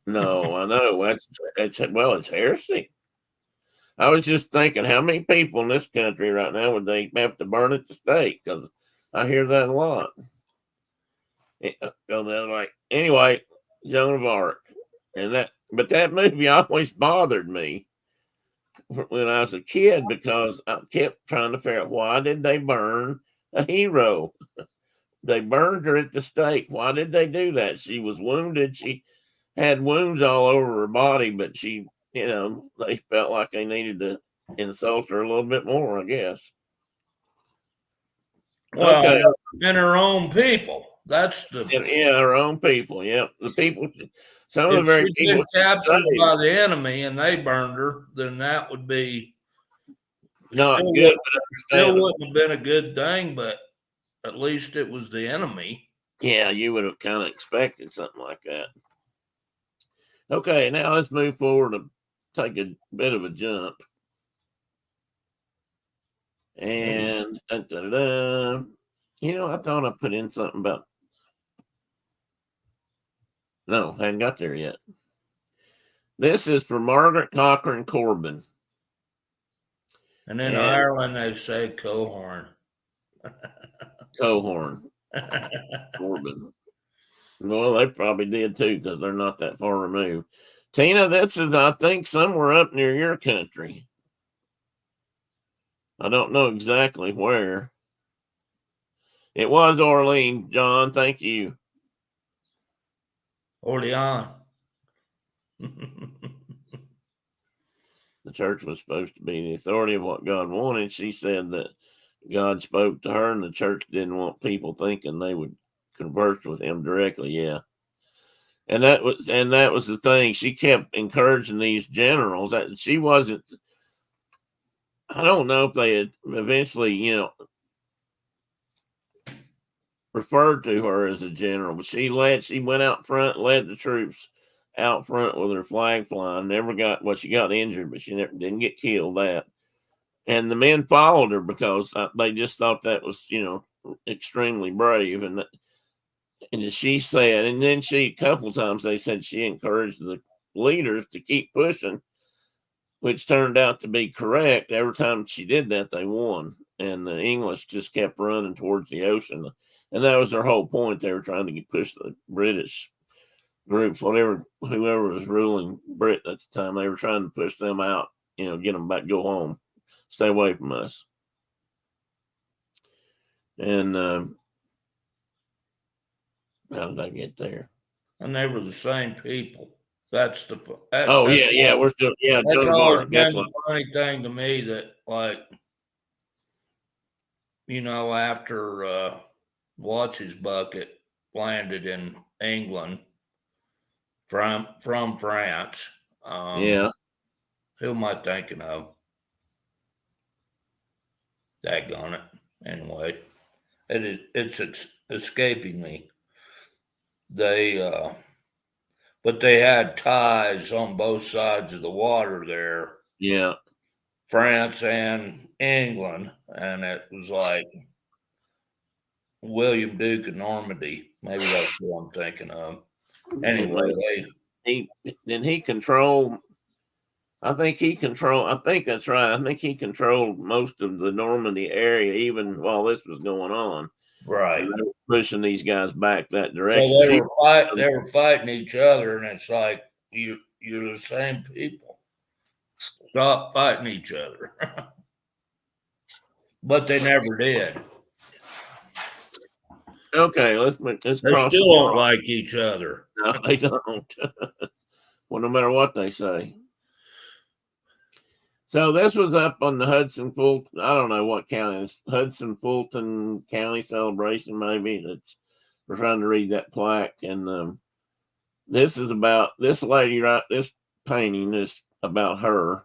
No, I know it's heresy. I was just thinking, how many people in this country right now would they have to burn at the stake? Because I hear that a lot. Go the other way. Anyway, Joan of Arc, but that movie always bothered me when I was a kid because I kept trying to figure out why did they burn a hero? They burned her at the stake. Why did they do that? She was wounded. She had wounds all over her body, but they felt like they needed to insult her a little bit more, I guess. Well, okay. And her own people. That's her own people. Yeah, the people. Some of the very people captured by the enemy and they burned her, then that would be not good. Still wouldn't have been a good thing, but at least it was the enemy. Yeah, you would have kind of expected something like that. Okay, now let's move forward and take a bit of a jump. And I thought I put in something about. No, I hadn't got there yet. This is for Margaret Cochran Corbin. And in Ireland, they say Cohorn. Cohorn. Corbin. Well, they probably did too because they're not that far removed. Tina, this is, I think, somewhere up near your country. I don't know exactly where. It was Orleans, John. Thank you. Orleans. The church was supposed to be the authority of what God wanted. She said that God spoke to her, and the church didn't want people thinking they would converse with him directly. Yeah. And that was the thing. She kept encouraging these generals. That she wasn't. I don't know if they had eventually, referred to her as a general, but she went out front, led the troops out front with her flag flying. Never got she got injured, but she didn't get killed. And the men followed her because they just thought that was, extremely brave. And she said, and then a couple times they said she encouraged the leaders to keep pushing, which turned out to be correct. Every time she did that, they won. And the English just kept running towards the ocean. And that was their whole point. They were trying to push the British groups, whoever was ruling Britain at the time, they were trying to push them out, get them back, go home, stay away from us. And how did I get there? And they were the same people. That's we're still, that's always been the funny thing to me that, like, after What's His Bucket landed in England from France. Who am I thinking of? Daggone it. Anyway, it's escaping me. But they had ties on both sides of the water there. Yeah. France and England. And it was like William Duke of Normandy. Maybe that's what I'm thinking of. Anyway, he control. I think that's right. I think he controlled most of the Normandy area, even while this was going on. Right. And they were pushing these guys back that direction. So they were fighting each other, and it's like, you're the same people. Stop fighting each other. But they never did. Okay, let's they still don't like each other. No, they don't. Well, no matter what they say. So this was up on the Hudson Fulton. I don't know what county it's Hudson Fulton County celebration. Maybe we're trying to read that plaque, and this is about this lady. Right, this painting is about her.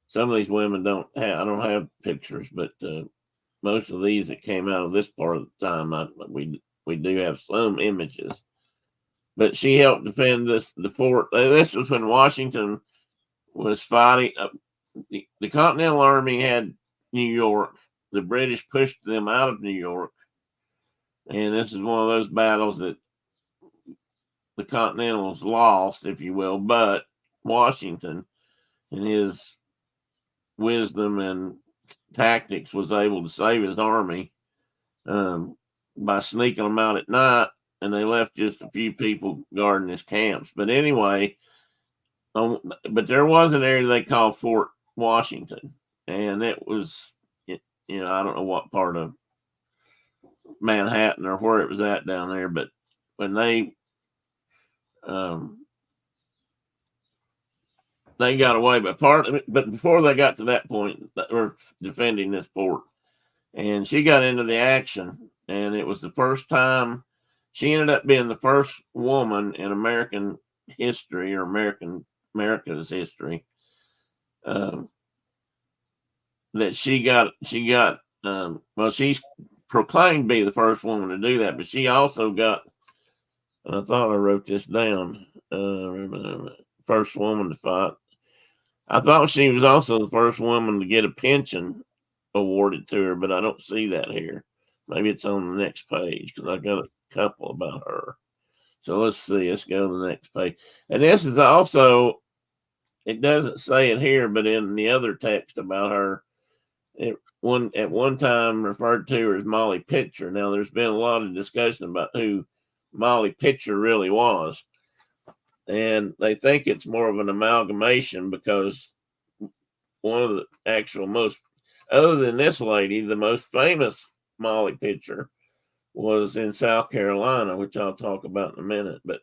Some of these women I don't have pictures, but most of these that came out of this part of the time, we do have some images. But she helped defend the fort. This was when Washington was fighting. The Continental Army had New York. The British pushed them out of New York. And this is one of those battles that the Continentals lost, if you will. But Washington, in his wisdom and tactics, was able to save his army by sneaking them out at night. And they left just a few people guarding his camps. But anyway, but there was an area they called Fort Washington, and it was, I don't know what part of Manhattan or where it was at down there, but when they got away, but before they got to that point, they were defending this fort, and she got into the action, and it was the first time. She ended up being the first woman in American history, or America's history, that she got she's proclaimed to be the first woman to do that, but she also got, and I thought I wrote this down, first woman to fight. I thought she was also the first woman to get a pension awarded to her, but I don't see that here. Maybe it's on the next page, because I got a couple about her. So let's see. Let's go to the next page. And this is also, it doesn't say it here, but in the other text about her, at one time referred to her as Molly Pitcher. Now, there's been a lot of discussion about who Molly Pitcher really was. and they think it's more of an amalgamation because one of the actual most, other than this lady, the most famous Molly pitcher was in South Carolina, which I'll talk about in a minute. But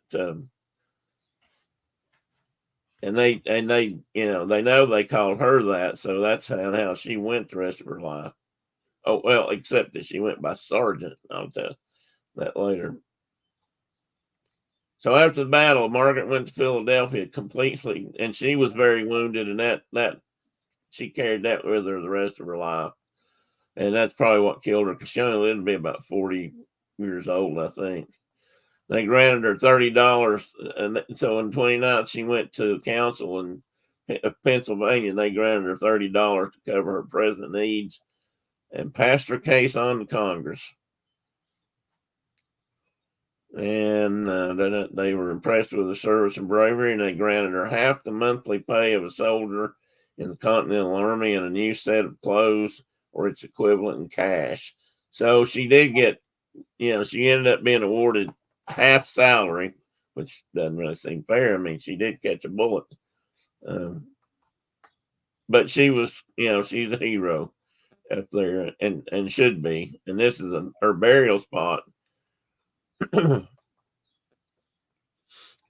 and they they know they called her that, so that's how she went the rest of her life. Oh well, except that she went by Sergeant. I'll tell that later. So after the battle, Margaret went to Philadelphia completely, and she was very wounded, and that she carried that with her the rest of her life, and that's probably what killed her because she only lived to be about 40 years old, I think. They granted her $30, and so in 29 she went to council in Pennsylvania, and they granted her $30 to cover her present needs, and passed her case on to Congress. And they were impressed with her service and bravery, and they granted her half the monthly pay of a soldier in the Continental Army and a new set of clothes or its equivalent in cash. So she did get, she ended up being awarded half salary, which doesn't really seem fair. I mean, she did catch a bullet, but she was, she's a hero up there, and should be. And this is her burial spot.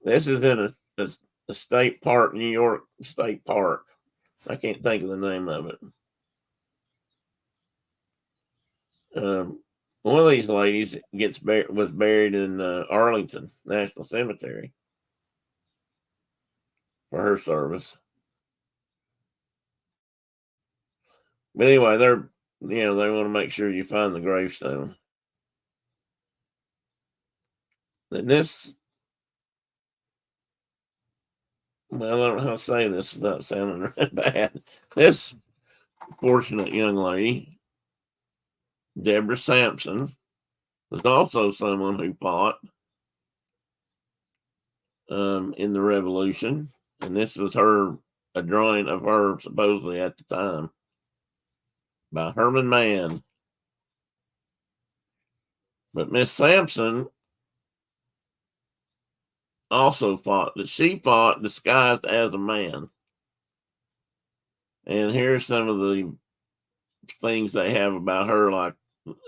This is in a state park, New York State Park. I can't think of the name of it. One of these ladies was buried in Arlington National Cemetery for her service. But anyway, they want to make sure you find the gravestone. And this, well, I don't know how to say this without sounding bad. This fortunate young lady, Deborah Sampson, was also someone who fought in the Revolution, and this was a drawing of her supposedly at the time by Herman Mann. But Miss Sampson also fought, but she fought disguised as a man. And here's some of the things they have about her, like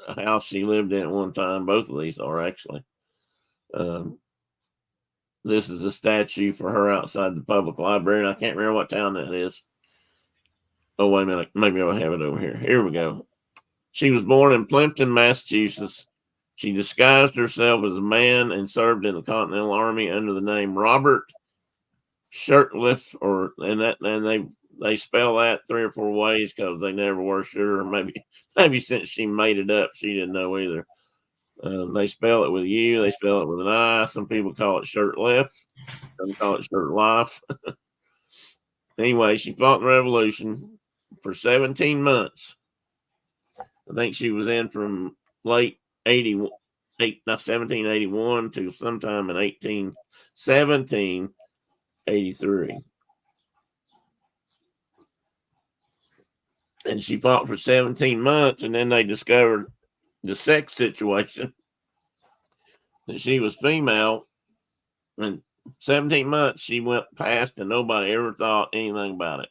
a house she lived in at one time. Both of these are actually. This is a statue for her outside the public library, and I can't remember what town that is. Oh, wait a minute. Maybe I'll have it over here. Here we go. She was born in Plimpton, Massachusetts. She disguised herself as a man and served in the Continental Army under the name Robert Shirtliff, and they spell that 3 or 4 ways because they never were sure. Maybe since she made it up, she didn't know either. They spell it with U, they spell it with an I. Some people call it Shirtliff, some call it Shirtlife. Anyway, she fought in the Revolution for 17 months. I think she was in from late 1781 to sometime in 1783. And she fought for 17 months, and then they discovered the sex situation, that she was female. And 17 months she went past, and nobody ever thought anything about it.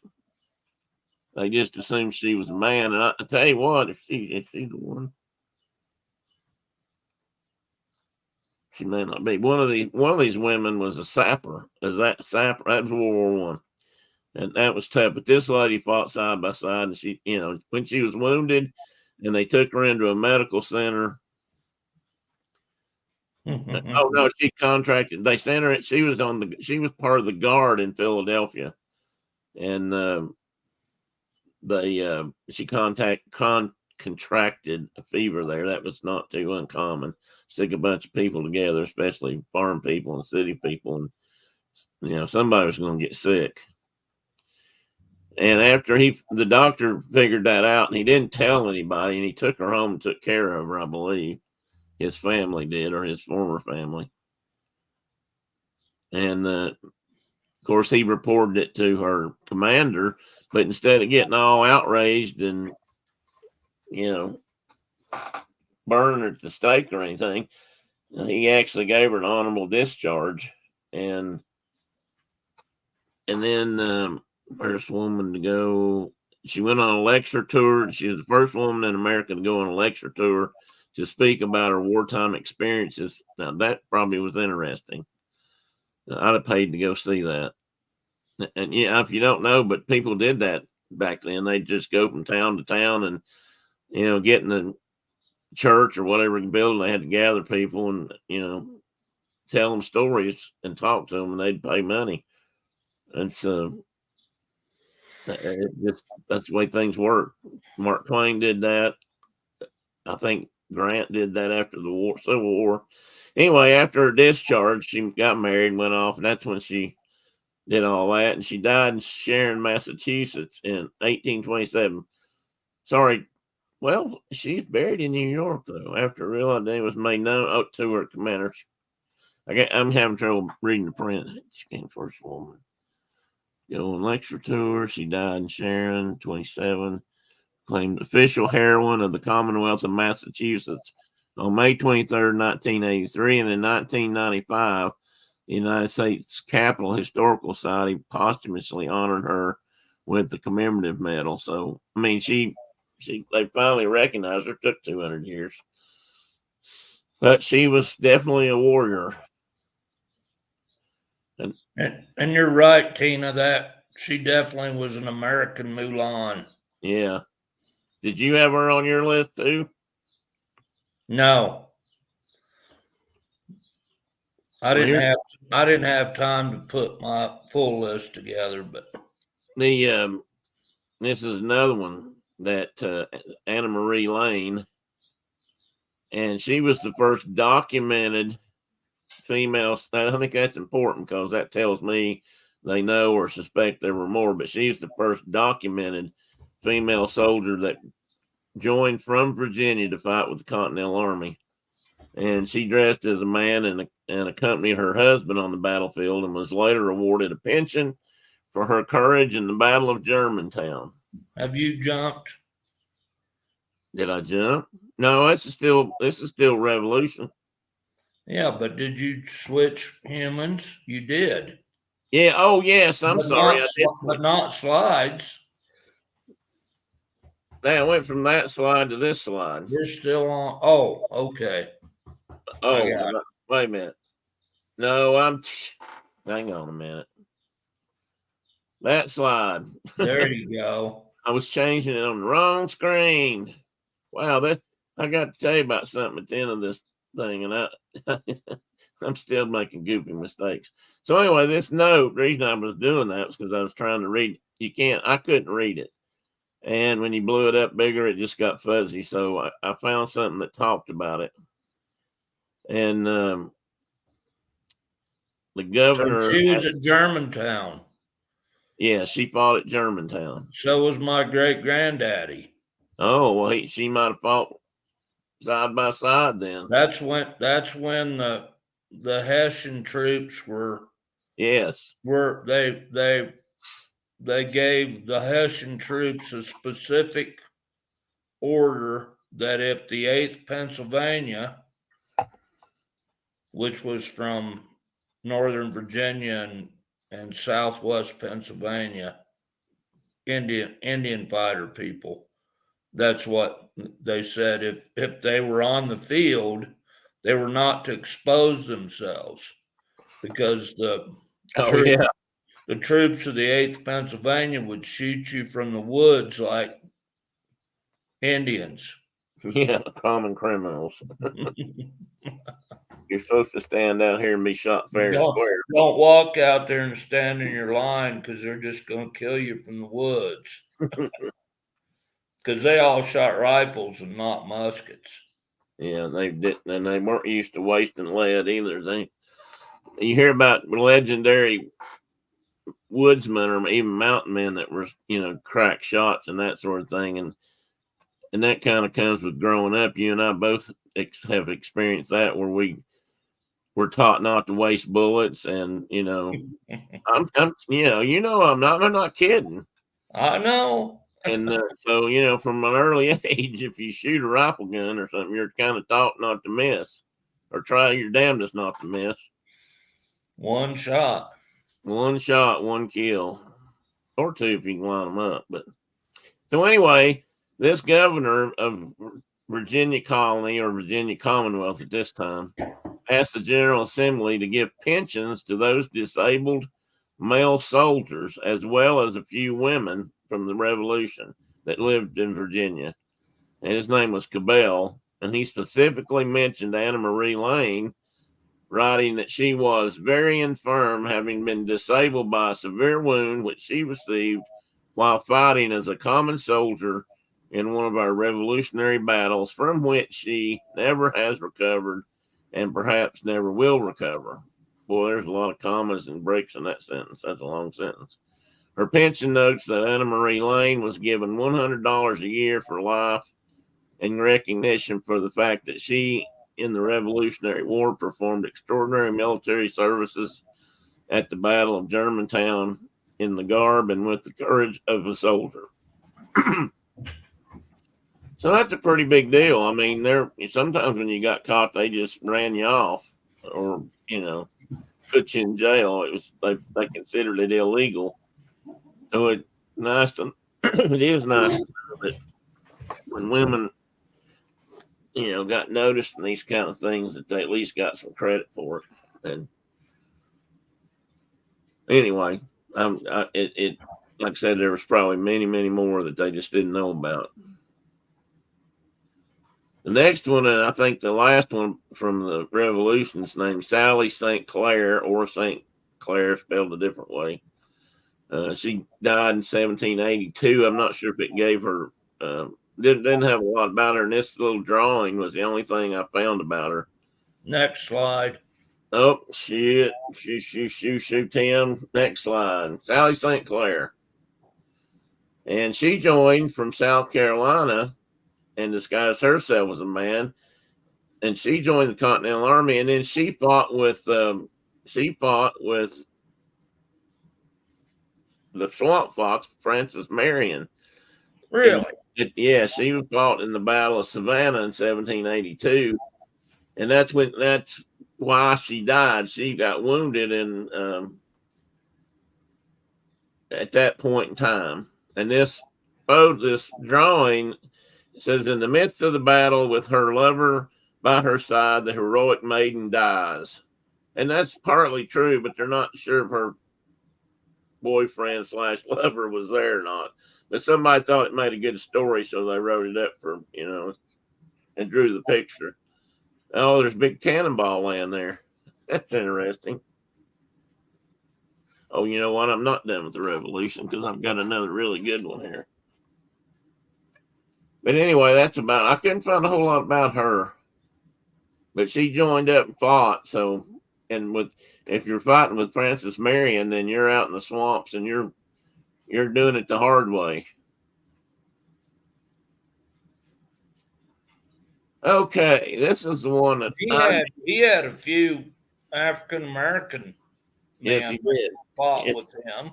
They just assumed she was a man. And I tell you what, if she's the one, she may not be. One of these women was a sapper. Is that sapper? That was World War One, and that was tough. But this lady fought side by side, and she, when she was wounded, and they took her into a medical center. Oh no, she contracted. They sent her. She was part of the guard in Philadelphia, and she contracted a fever there. That was not too uncommon. Stick a bunch of people together, especially farm people and city people, and somebody was going to get sick. And after the doctor figured that out, and he didn't tell anybody, and he took her home and took care of her, I believe. His family did, or his former family. And of course, he reported it to her commander, but instead of getting all outraged and burning her at the stake or anything, he actually gave her an honorable discharge. And and then first woman to go. She went on a lecture tour. She was the first woman in America to go on a lecture tour to speak about her wartime experiences. Now that probably was interesting. I'd have paid to go see that. And yeah, if you don't know, but people did that back then. They'd just go from town to town and, get in the church or whatever building. They had to gather people and, tell them stories and talk to them, and they'd pay money. And so that's the way things work. Mark Twain did that. I think Grant did that after the Civil War. Anyway, after her discharge, she got married and went off, and that's when she did all that. And she died in Sharon, Massachusetts in 1827. Sorry. Well, she's buried in New York, though, after a real identity was made known to her commanders. I'm having trouble reading the print. She came first woman. Go on lecture tour. She died in Sharon, 27. Claimed official heroine of the Commonwealth of Massachusetts on May 23rd, 1983. And in 1995, the United States Capitol Historical Society posthumously honored her with the commemorative medal. So, I mean, they finally recognized her. It took 200 years. But she was definitely a warrior. And you're right, Tina, that she definitely was an American Mulan. Yeah. Did you have her on your list too? No. I didn't have time to put my full list together, but this is another one that Anna Marie Lane, and she was the first documented female. I think that's important because that tells me they know or suspect there were more, but she's the first documented female soldier that joined from Virginia to fight with the Continental Army. And she dressed as a man and accompanied her husband on the battlefield and was later awarded a pension for her courage in the Battle of Germantown. Have you jumped? Did I jump? No, this is still Revolution. Yeah, but did you switch humans? You did. Yeah. Oh, yes. I'm sorry. I did. But not slides. I went from that slide to this slide. You're still on. Oh, okay. Oh, wait a minute. No, hang on a minute. That slide. There you go. I was changing it on the wrong screen. Wow, I got to tell you about something at the end of this thing, and I'm still making goofy mistakes. So anyway, this note, the reason I was doing that was because I was trying to read. I couldn't read it. And when you blew it up bigger, it just got fuzzy. So I found something that talked about it. And the governor. So she was at Germantown. Yeah, she fought at Germantown. So was my great granddaddy. Oh, well, she might have fought side by side then. That's when the Hessian troops were. Yes. They gave the Hessian troops a specific order that if the 8th Pennsylvania, which was from Northern Virginia and Southwest Pennsylvania, Indian fighter people, that's what they said. If they were on the field, they were not to expose themselves because the troops of the 8th Pennsylvania would shoot you from the woods like Indians. Yeah, common criminals. You're supposed to stand down here and be shot fair and square. Don't walk out there and stand in your line because they're just going to kill you from the woods. Because they all shot rifles and not muskets. Yeah, they didn't, and they weren't used to wasting lead either. You hear about legendary woodsmen or even mountain men that were, crack shots and that sort of thing, and that kind of comes with growing up. You and I both have experienced that, where we're taught not to waste bullets, and I'm not kidding. I know. And so, from an early age, if you shoot a rifle gun or something, you're kind of taught not to miss, or try your damnedest not to miss. One shot. One shot, one kill, or two if you can line them up. But so anyway, this governor of Virginia Colony or Virginia Commonwealth at this time asked the General Assembly to give pensions to those disabled male soldiers as well as a few women from the Revolution that lived in Virginia. And his name was Cabell, and he specifically mentioned Anna Marie Lane, writing that she was very infirm, having been disabled by a severe wound which she received while fighting as a common soldier in one of our revolutionary battles, from which she never has recovered and perhaps never will recover. Boy, there's a lot of commas and breaks in that sentence. That's a long sentence. Her pension notes that Anna Marie Lane was given $100 a year for life in recognition for the fact that she, in the Revolutionary War, performed extraordinary military services at the Battle of Germantown in the garb and with the courage of a soldier. So that's a pretty big deal. I mean, sometimes when you got caught, they just ran you off, or put you in jail. They considered it illegal. So it is nice that when women got noticed in these kind of things, that they at least got some credit for it. And anyway, it like I said, there was probably many, many more that they just didn't know about. The next one, and I think the last one from the Revolution, is named Sally St. Clair, or St. Clair spelled a different way. She died in 1782. I'm not sure if it gave her, didn't have a lot about her, and this little drawing was the only thing I found about her. Next slide. Oh, shit. Shoot, Tim. Next slide. Sally St. Clair. And she joined from South Carolina and disguised herself as a man. And she joined the Continental Army, and then she fought with the Swamp Fox, Francis Marion. Really? She fought in the Battle of Savannah in 1782, and that's why she died. She got wounded at that point in time. And this drawing says, in the midst of the battle with her lover by her side, the heroic maiden dies. And that's partly true, but they're not sure if her boyfriend / lover was there or not. But somebody thought it made a good story, so they wrote it up for, and drew the picture. Oh, there's a big cannonball laying there. That's interesting. Oh, you know what? I'm not done with the Revolution because I've got another really good one here. But anyway, I couldn't find a whole lot about her. But she joined up and fought. So, if you're fighting with Francis Marion, then you're out in the swamps and you're doing it the hard way. Okay, this is the one that he had a few African American men. Yes, he did. Fought with him.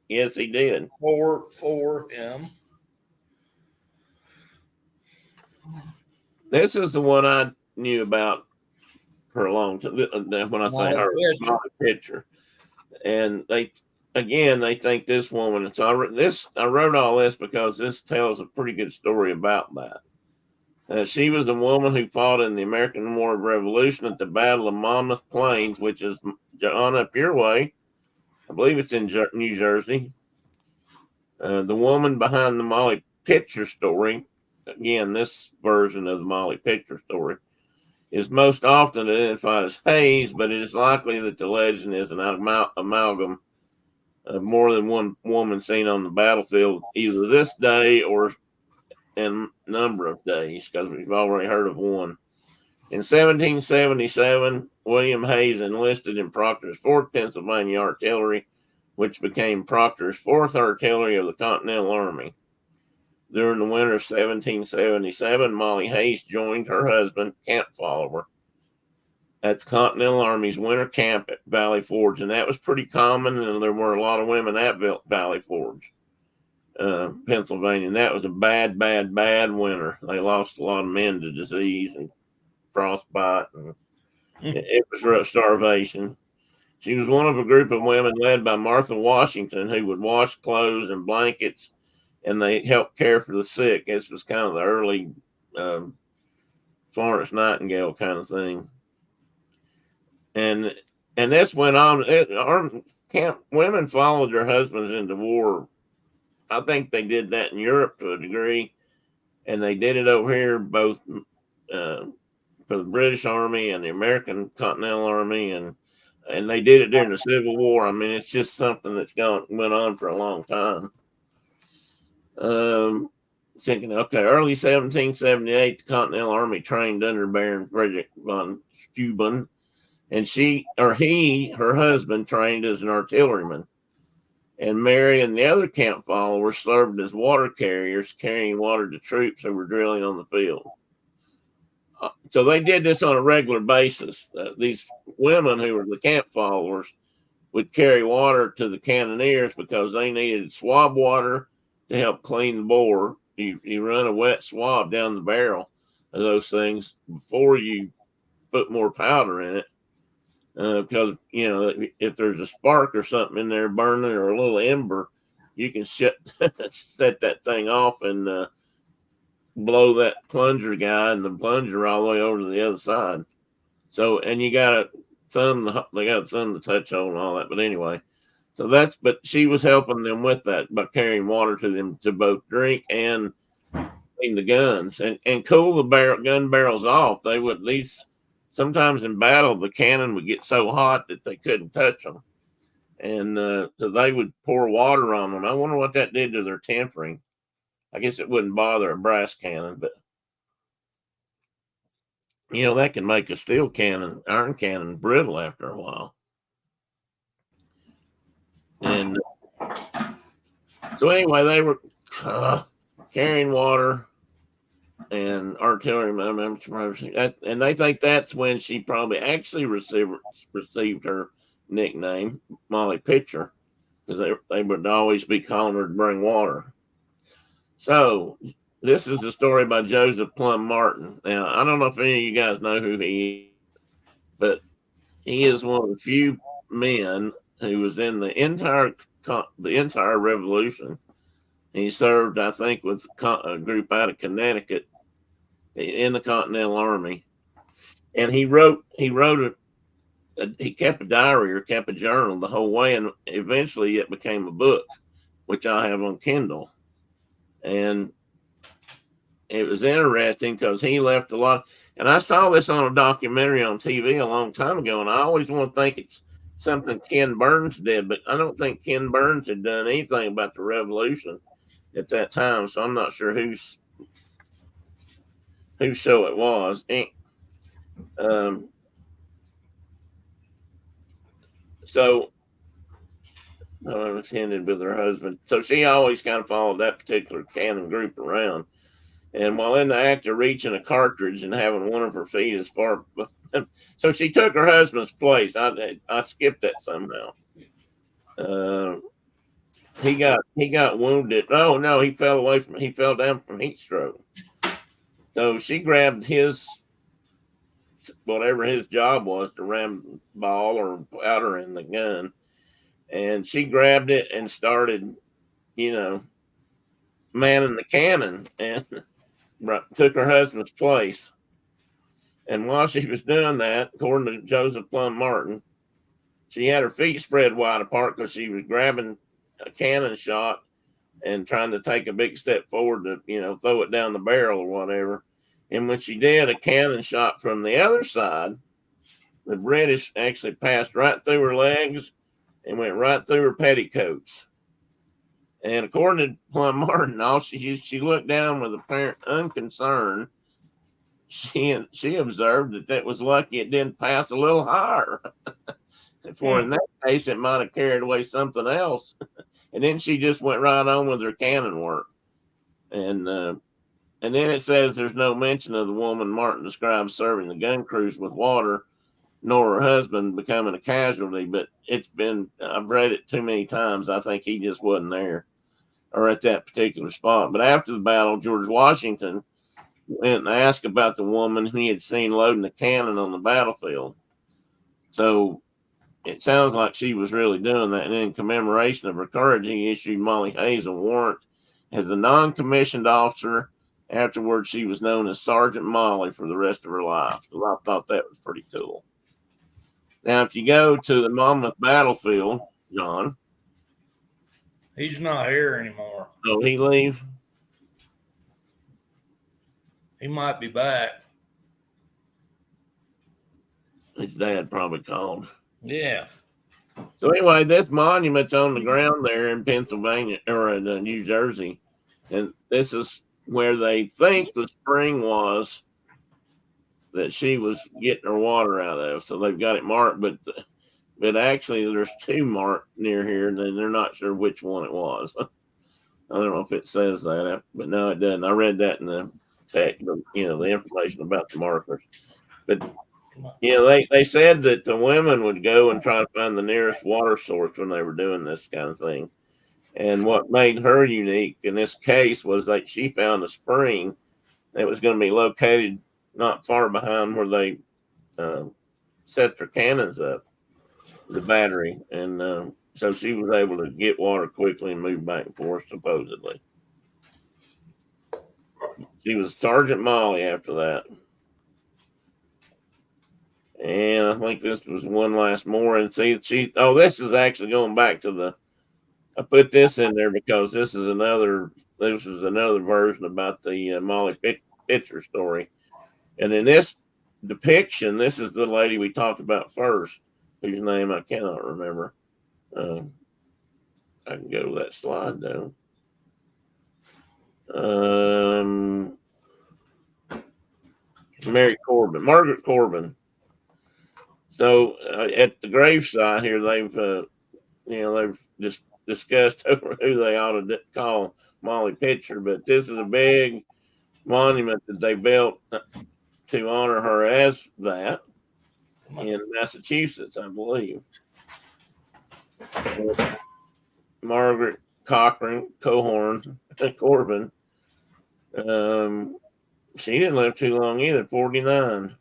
Yes, he did. For him. This is the one I knew about for a long time. When I say her, Molly Pitcher, and they think this woman. And so I wrote all this because this tells a pretty good story about that. She was a woman who fought in the American War of Revolution at the Battle of Monmouth Plains, which is on up your way. I believe it's in New Jersey. The woman behind the Molly Pitcher story, again, this version of the Molly Pitcher story, is most often identified as Hayes, but it is likely that the legend is an amalgam of more than one woman seen on the battlefield, either this day or in a number of days, because we've already heard of one. In 1777, William Hayes enlisted in Proctor's 4th Pennsylvania Artillery, which became Proctor's 4th Artillery of the Continental Army. During the winter of 1777, Molly Hayes joined her husband, Camp Follower, at the Continental Army's winter camp at Valley Forge, and that was pretty common, and there were a lot of women at Valley Forge, Pennsylvania, and that was a bad winter. They lost a lot of men to disease and frostbite, and it was starvation. She was one of a group of women led by Martha Washington who would wash clothes and blankets, and they helped care for the sick. This was kind of the early Florence Nightingale kind of thing. And this went on. Our camp women followed their husbands into war. I think they did that in Europe to a degree, and they did it over here both for the British Army and the American Continental Army, and they did it during the Civil War. I mean, it's just something that's went on for a long time. Thinking, okay, early 1778, the Continental Army trained under Baron Frederick von Steuben, and her husband trained as an artilleryman. And Mary and the other camp followers served as water carriers, carrying water to troops who were drilling on the field. So they did this on a regular basis. These women who were the camp followers would carry water to the cannoneers because they needed swab water to help clean the bore. You run a wet swab down the barrel of those things before you put more powder in it. Because, if there's a spark or something in there burning or a little ember, you can set that thing off and blow that plunger guy and the plunger all the way over to the other side. So, and you got to they got to thumb the touch hole and all that. But anyway, but she was helping them with that by carrying water to them to both drink and clean the guns and cool the gun barrels off. They would, at least sometimes in battle, the cannon would get so hot that they couldn't touch them. And so they would pour water on them. I wonder what that did to their tempering. I guess it wouldn't bother a brass cannon, but that can make a iron cannon brittle after a while. And so anyway, they were carrying water and artillery, and they think that's when she probably actually received her nickname, Molly Pitcher, because they would always be calling her to bring water. So this is a story by Joseph Plum Martin. Now, I don't know if any of you guys know who he is, but he is one of the few men who was in the entire Revolution. He served, I think, with a group out of Connecticut in the Continental Army, and he kept a diary or kept a journal the whole way, and eventually it became a book, which I have on Kindle. And it was interesting because he left a lot. And I saw this on a documentary on TV a long time ago, and I always want to think it's something Ken Burns did, but I don't think Ken Burns had done anything about the Revolution at that time, so I'm not sure whose show it was. So attended with her husband. So she always kind of followed that particular cannon group around. And while in the act of reaching a cartridge and having one of her feet as far, so she took her husband's place. I skipped that somehow. He got wounded. Oh no, he fell down from heat stroke. So she grabbed whatever his job was to ram ball or powder in the gun, and she grabbed it and started, manning the cannon and took her husband's place. And while she was doing that, according to Joseph Plum Martin, she had her feet spread wide apart because she was grabbing a cannon shot and trying to take a big step forward to, throw it down the barrel or whatever. And when she did, a cannon shot from the other side, the British actually passed right through her legs and went right through her petticoats. And according to Plum Martin, she looked down with apparent unconcern. She observed that was lucky it didn't pass a little higher. For in that case, it might have carried away something else. And then she just went right on with her cannon work. And then it says there's no mention of the woman Martin describes serving the gun crews with water, nor her husband becoming a casualty. But I've read it too many times. I think he just wasn't there or at that particular spot. But after the battle, George Washington went and asked about the woman he had seen loading a cannon on the battlefield. So it sounds like she was really doing that. And in commemoration of her courage, he issued Molly Hayes a warrant as a non-commissioned officer. Afterwards, she was known as Sergeant Molly for the rest of her life. So I thought that was pretty cool. Now, if you go to the Monmouth battlefield, John. He's not here anymore. Oh, he leave? He might be back. His dad probably called. Yeah. So anyway, this monument's on the ground there in Pennsylvania or in New Jersey. And this is where they think the spring was that she was getting her water out of. So they've got it marked, but actually there's two marked near here, and they're not sure which one it was. I don't know if it says that, but no, it doesn't. I read that in the text, the information about the markers. But they said that the women would go and try to find the nearest water source when they were doing this kind of thing. And what made her unique in this case was that she found a spring that was going to be located not far behind where they set their cannons up, the battery. And so she was able to get water quickly and move back and forth, supposedly. She was Sergeant Molly after that. And I think this was one last more. And see, this is actually going back to I put this in there because this is another version about the Molly Pitcher story. And in this depiction, this is the lady we talked about first, whose name I cannot remember. I can go to that slide though. Margaret Corbin. So at the gravesite here, they've just discussed over who they ought to call Molly Pitcher, but this is a big monument that they built to honor her as that in Massachusetts, I believe. Margaret Corbin. She didn't live too long either, 49,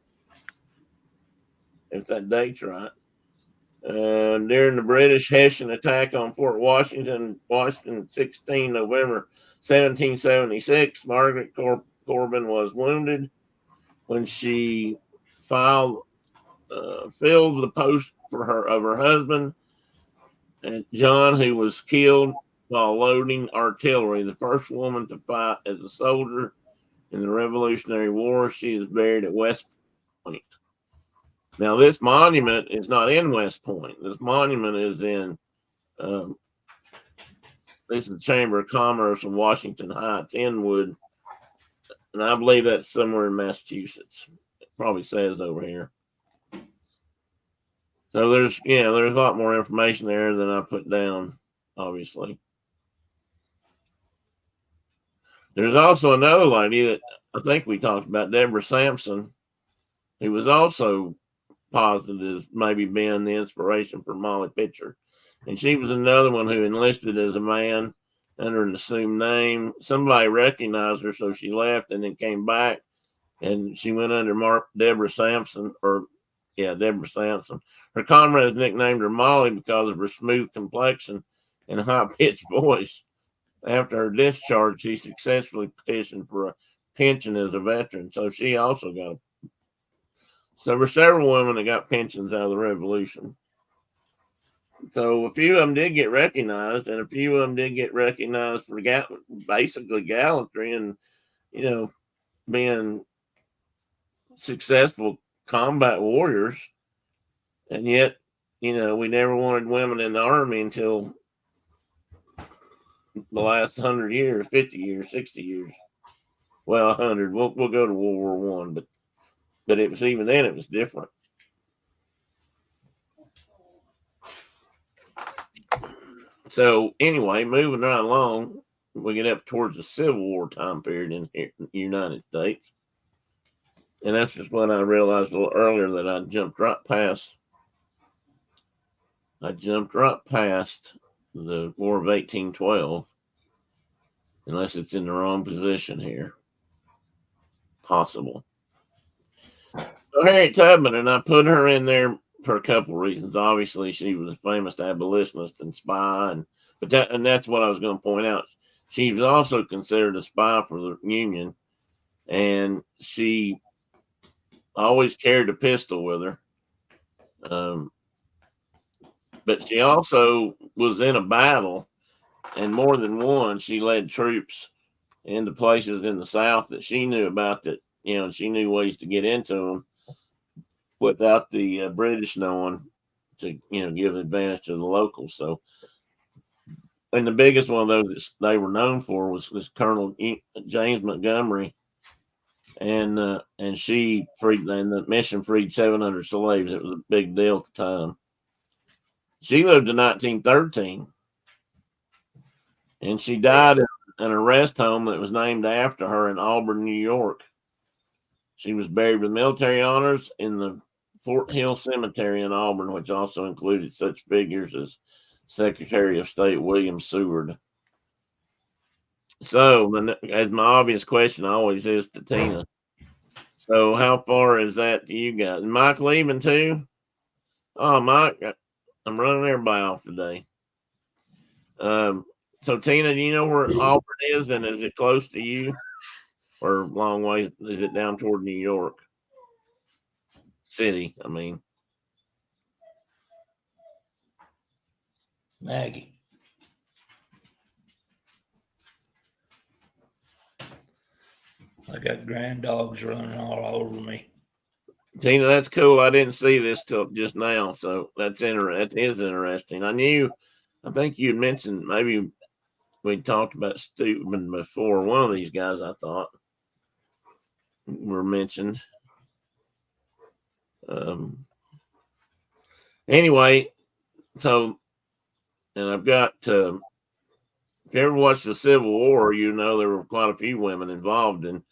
if that date's right. During the British Hessian attack on Fort Washington, 16 November 1776, Margaret Corbin was wounded when she filled the post of her husband, and John, who was killed while loading artillery, the first woman to fight as a soldier in the Revolutionary War. She is buried at West Point. Now, this monument is not in West Point. This monument is in this is the Chamber of Commerce in Washington Heights, Inwood, and I believe that's somewhere in Massachusetts. It probably says over here. So there's a lot more information there than I put down, obviously. There's also another lady that I think we talked about, Deborah Sampson, who was also posited as maybe being the inspiration for Molly Pitcher. And she was another one who enlisted as a man under an assumed name. Somebody recognized her, so she left and then came back, and she went under Deborah Sampson. Deborah Sampson. Her comrades nicknamed her Molly because of her smooth complexion and high-pitched voice. After her discharge, she successfully petitioned for a pension as a veteran, so she also got So there were several women that got pensions out of the Revolution. So a few of them did get recognized, and a few of them did get recognized for basically gallantry and, being successful combat warriors. And yet, we never wanted women in the army until the last 100 years, 50 years, 60 years. Well, 100. We'll go to World War I, but it was even then, it was different. So anyway, moving right along, we get up towards the Civil War time period in the United States. And that's just when I realized a little earlier that I jumped right past the War of 1812, unless it's in the wrong position here. Possible. So Harriet Tubman, and I put her in there for a couple of reasons. Obviously, she was a famous abolitionist and spy, but that's what I was going to point out. She was also considered a spy for the Union, and she always carried a pistol with her. But she also was in a battle, and more than one, she led troops into places in the South that she knew about, that, she knew ways to get into them without the British knowing, to, give advantage to the locals. So, and the biggest one of those that they were known for was Colonel James Montgomery, and she freed, and the mission freed 700 slaves. It was a big deal at the time. She lived to 1913, and she died in an rest home that was named after her in Auburn, New York. She was buried with military honors in the Fort Hill Cemetery in Auburn, which also included such figures as Secretary of State William Seward. So, as my obvious question always is to Tina, so how far is that to you guys? Is Mike leaving too? Oh, Mike, I'm running everybody off today. So Tina, do you know where Auburn is, and is it close to you, or a long way? Is it down toward New York City? I mean, Maggie. I got grand dogs running all over me. Tina, that's cool. I didn't see this till just now, so that is interesting. I think you mentioned, maybe we talked about Steuben before. One of these guys, I thought, were mentioned. Anyway, so, and I've got, if you ever watched the Civil War, there were quite a few women involved in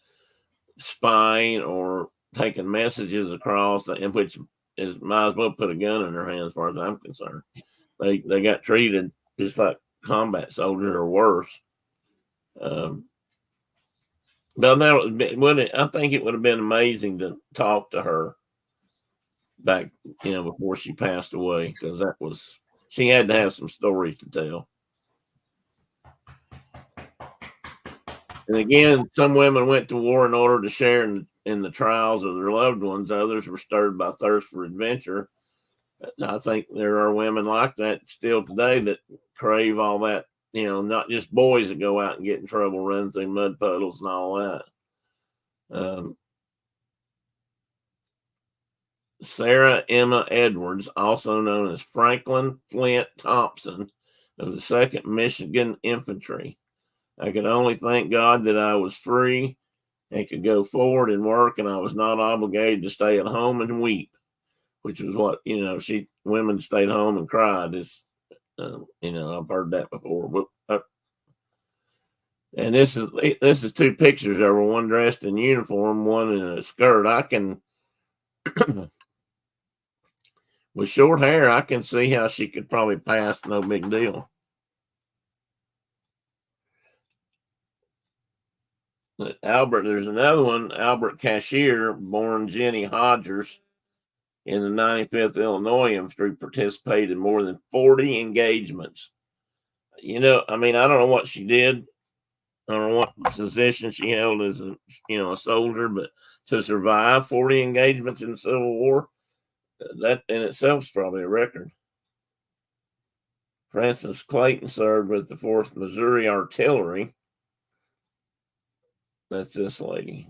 spying or taking messages across, in which might as well put a gun in their hand, as far as I'm concerned. They got treated just like combat soldiers or worse. But I think it would have been amazing to talk to her back, before she passed away, because she had to have some stories to tell. And again, some women went to war in order to share in the trials of their loved ones. Others were stirred by thirst for adventure. I think there are women like that still today that crave all that, not just boys that go out and get in trouble running through mud puddles and all that. Sarah Emma Edwards, also known as Franklin Flint Thompson, of the 2nd Michigan Infantry. I could only thank God that I was free and could go forward and work, and I was not obligated to stay at home and weep, which was what, women stayed home and cried. I've heard that before. And this is 2 pictures of her, one dressed in uniform, one in a skirt. I can, with short hair, I can see how she could probably pass, no big deal. There's another one, Albert Cashier, born Jenny Hodgers, in the 95th Illinois Infantry, participated in more than 40 engagements. I don't know what she did. I don't know what position she held as a soldier, but to survive 40 engagements in the Civil War, that in itself is probably a record. Frances Clayton served with the 4th Missouri Artillery. That's this lady.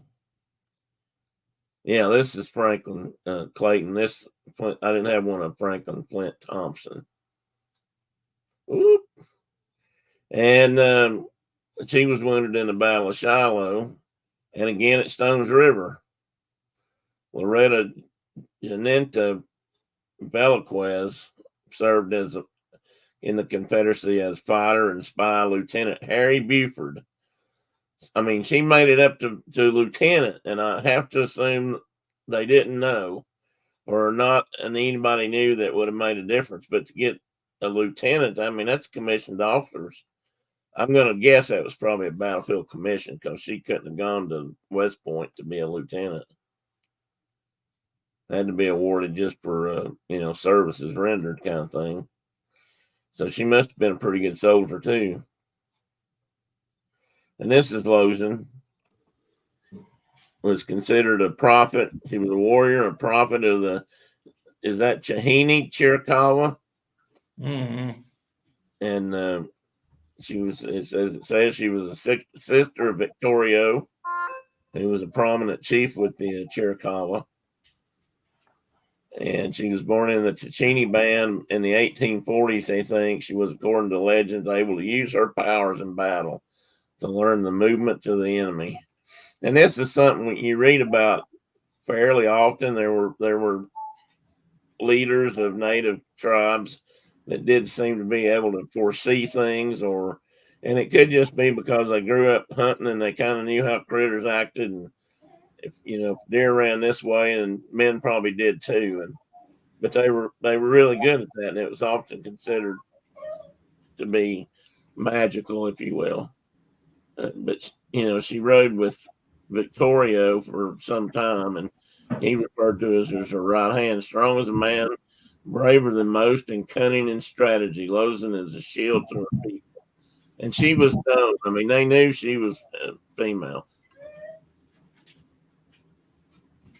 Yeah, this is Franklin Clayton. I didn't have one of Franklin Flint Thompson. Whoop. And she was wounded in the Battle of Shiloh, and again at Stones River. Loretta Janenta Velasquez served in the Confederacy as fighter and spy Lieutenant Harry Buford. She made it up to lieutenant, and I have to assume they didn't know, or not, and anybody knew that would have made a difference. But to get a lieutenant, that's commissioned officers. I'm going to guess that was probably a battlefield commission, because she couldn't have gone to West Point to be a lieutenant. had to be awarded just for services rendered kind of thing. So she must have been a pretty good soldier too. And this is Lozen. Was considered a prophet. She was a warrior, a prophet of is that Chihini Chiricahua? Mm-hmm. And it says she was a sister of Victorio, who was a prominent chief with the Chiricahua. And she was born in the Chichini band in the 1840s, they think. She was, according to legends, able to use her powers in battle to learn the movements of the enemy. And this is something you read about fairly often. There were leaders of native tribes that did seem to be able to foresee things, and it could just be because they grew up hunting and they kind of knew how critters acted, and if deer ran this way, and men probably did too, but they were really good at that, and it was often considered to be magical, if you will. But she rode with Victorio for some time, and he referred to her as her right hand, strong as a man, braver than most, and cunning in strategy. Lozen is a shield to her people. And she was known. I mean, they knew she was female.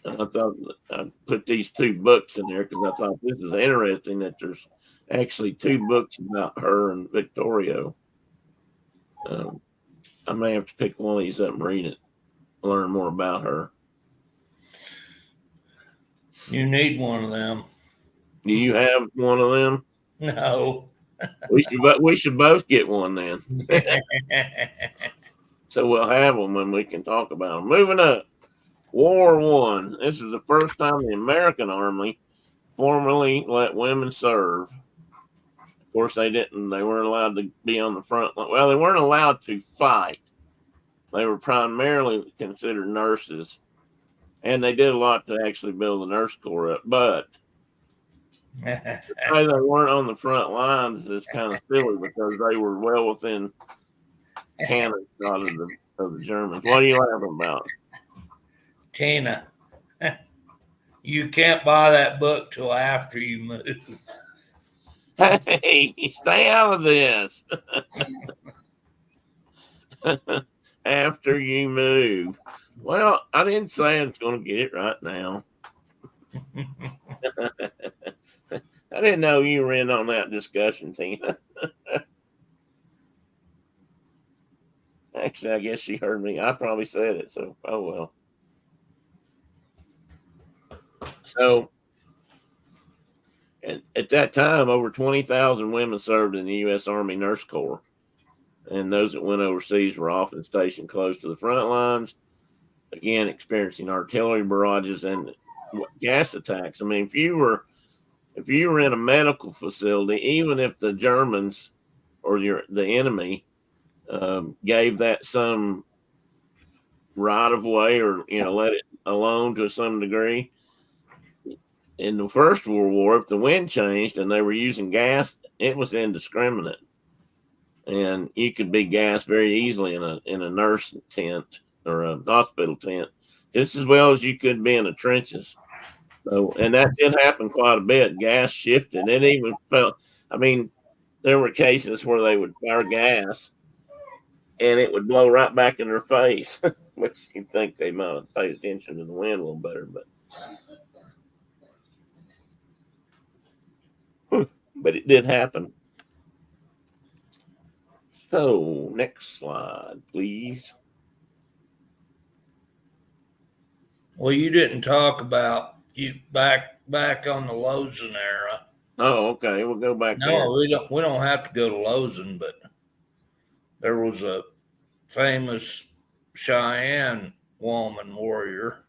And I thought I put these two books in there because I thought this is interesting that there's actually two books about her and Victorio. I may have to pick one of these up and read it, learn more about her. You need one of them. Do you have one of them? No. We should both get one then. So we'll have them when we can talk about them. Moving up, War I. This is the first time the American Army formally let women serve. Of course, they didn't. They weren't allowed to be on the front line. Well, they weren't allowed to fight. They were primarily considered nurses, and they did a lot to actually build the nurse corps up. But they weren't on the front lines is kind of silly because they were well within cannon shot of the Germans. What are you laughing about? Tina, you can't buy that book till after you move. Hey, stay out of this. After you move. Well, I didn't say I was going to get it right now. I didn't know you were in on that discussion, Tina. Actually, I guess she heard me. I probably said it, so oh well. So, and at that time, over 20,000 women served in the U.S. Army Nurse Corps. And those that went overseas were often stationed close to the front lines, again, experiencing artillery barrages and gas attacks. I mean, if you were in a medical facility, even if the Germans or the enemy gave that some right of way or let it alone to some degree, in the First World War, if the wind changed and they were using gas, it was indiscriminate, and you could be gassed very easily in a nurse tent or a hospital tent, just as well as you could be in the trenches. So, and that did happen quite a bit. Gas shifted. It even felt. I mean, there were cases where they would fire gas, and it would blow right back in their face, which you'd think they might have paid attention to the wind a little better, but it did happen. So, next slide, please. Well, you didn't talk about you back on the Lozen era. Oh, okay. We'll go back there. No, we don't have to go to Lozen, but there was a famous Cheyenne woman warrior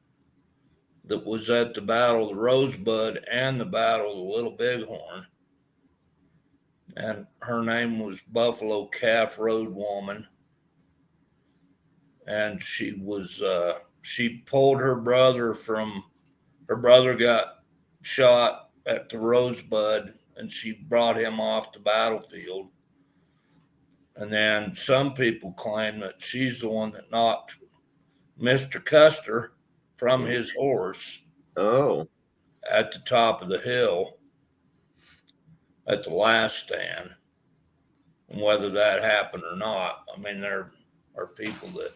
that was at the Battle of the Rosebud and the Battle of the Little Bighorn. And her name was Buffalo Calf Road Woman. And she was, she pulled her brother got shot at the Rosebud, and she brought him off the battlefield. And then some people claim that she's the one that knocked Mr. Custer from his horse. Oh. at the top of the hill at the last stand. And whether that happened or not, I mean, there are people that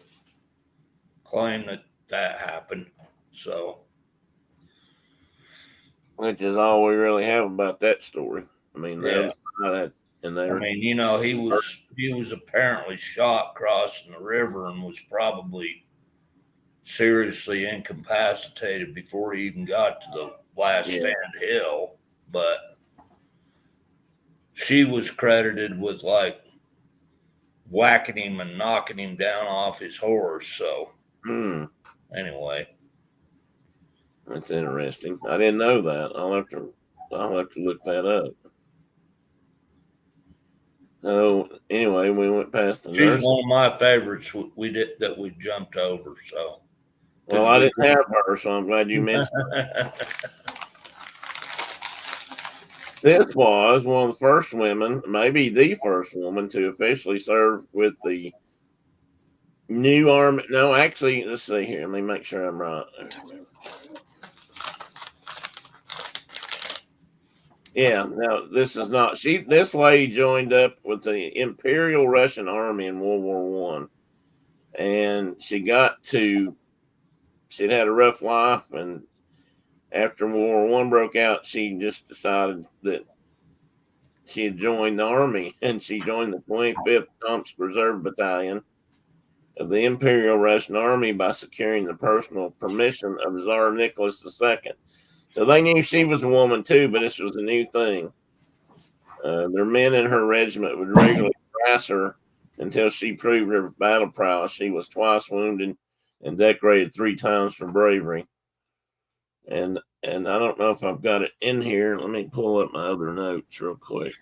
claim that happened. So, which is all we really have about that story. I mean, yeah. and I mean, you know, he was apparently shot crossing the river and was probably seriously incapacitated before he even got to the last stand hill. But she was credited with like whacking him and knocking him down off his horse. So anyway, that's interesting. I didn't know that. I'll have to look that up. So anyway, we went past the she's nurse. one of my favorites. We jumped over. So Well, I didn't have her, so I'm glad you mentioned it. This was one of the first women, maybe the first woman, to officially serve with the new army. No, actually, let's see here. Let me make sure I'm right. Yeah, no, this is not. This lady joined up with the Imperial Russian Army in World War I, and she'd had a rough life, and after World War I broke out, she just decided that she had joined the army, and she joined the 25th Tomsk Reserve Battalion of the Imperial Russian Army by securing the personal permission of Tsar Nicholas II. So they knew she was a woman too, but this was a new thing. Their men in her regiment would regularly harass her until she proved her battle prowess. She was twice wounded and decorated 3 times for bravery. And I don't know if I've got it in here. Let me pull up my other notes real quick.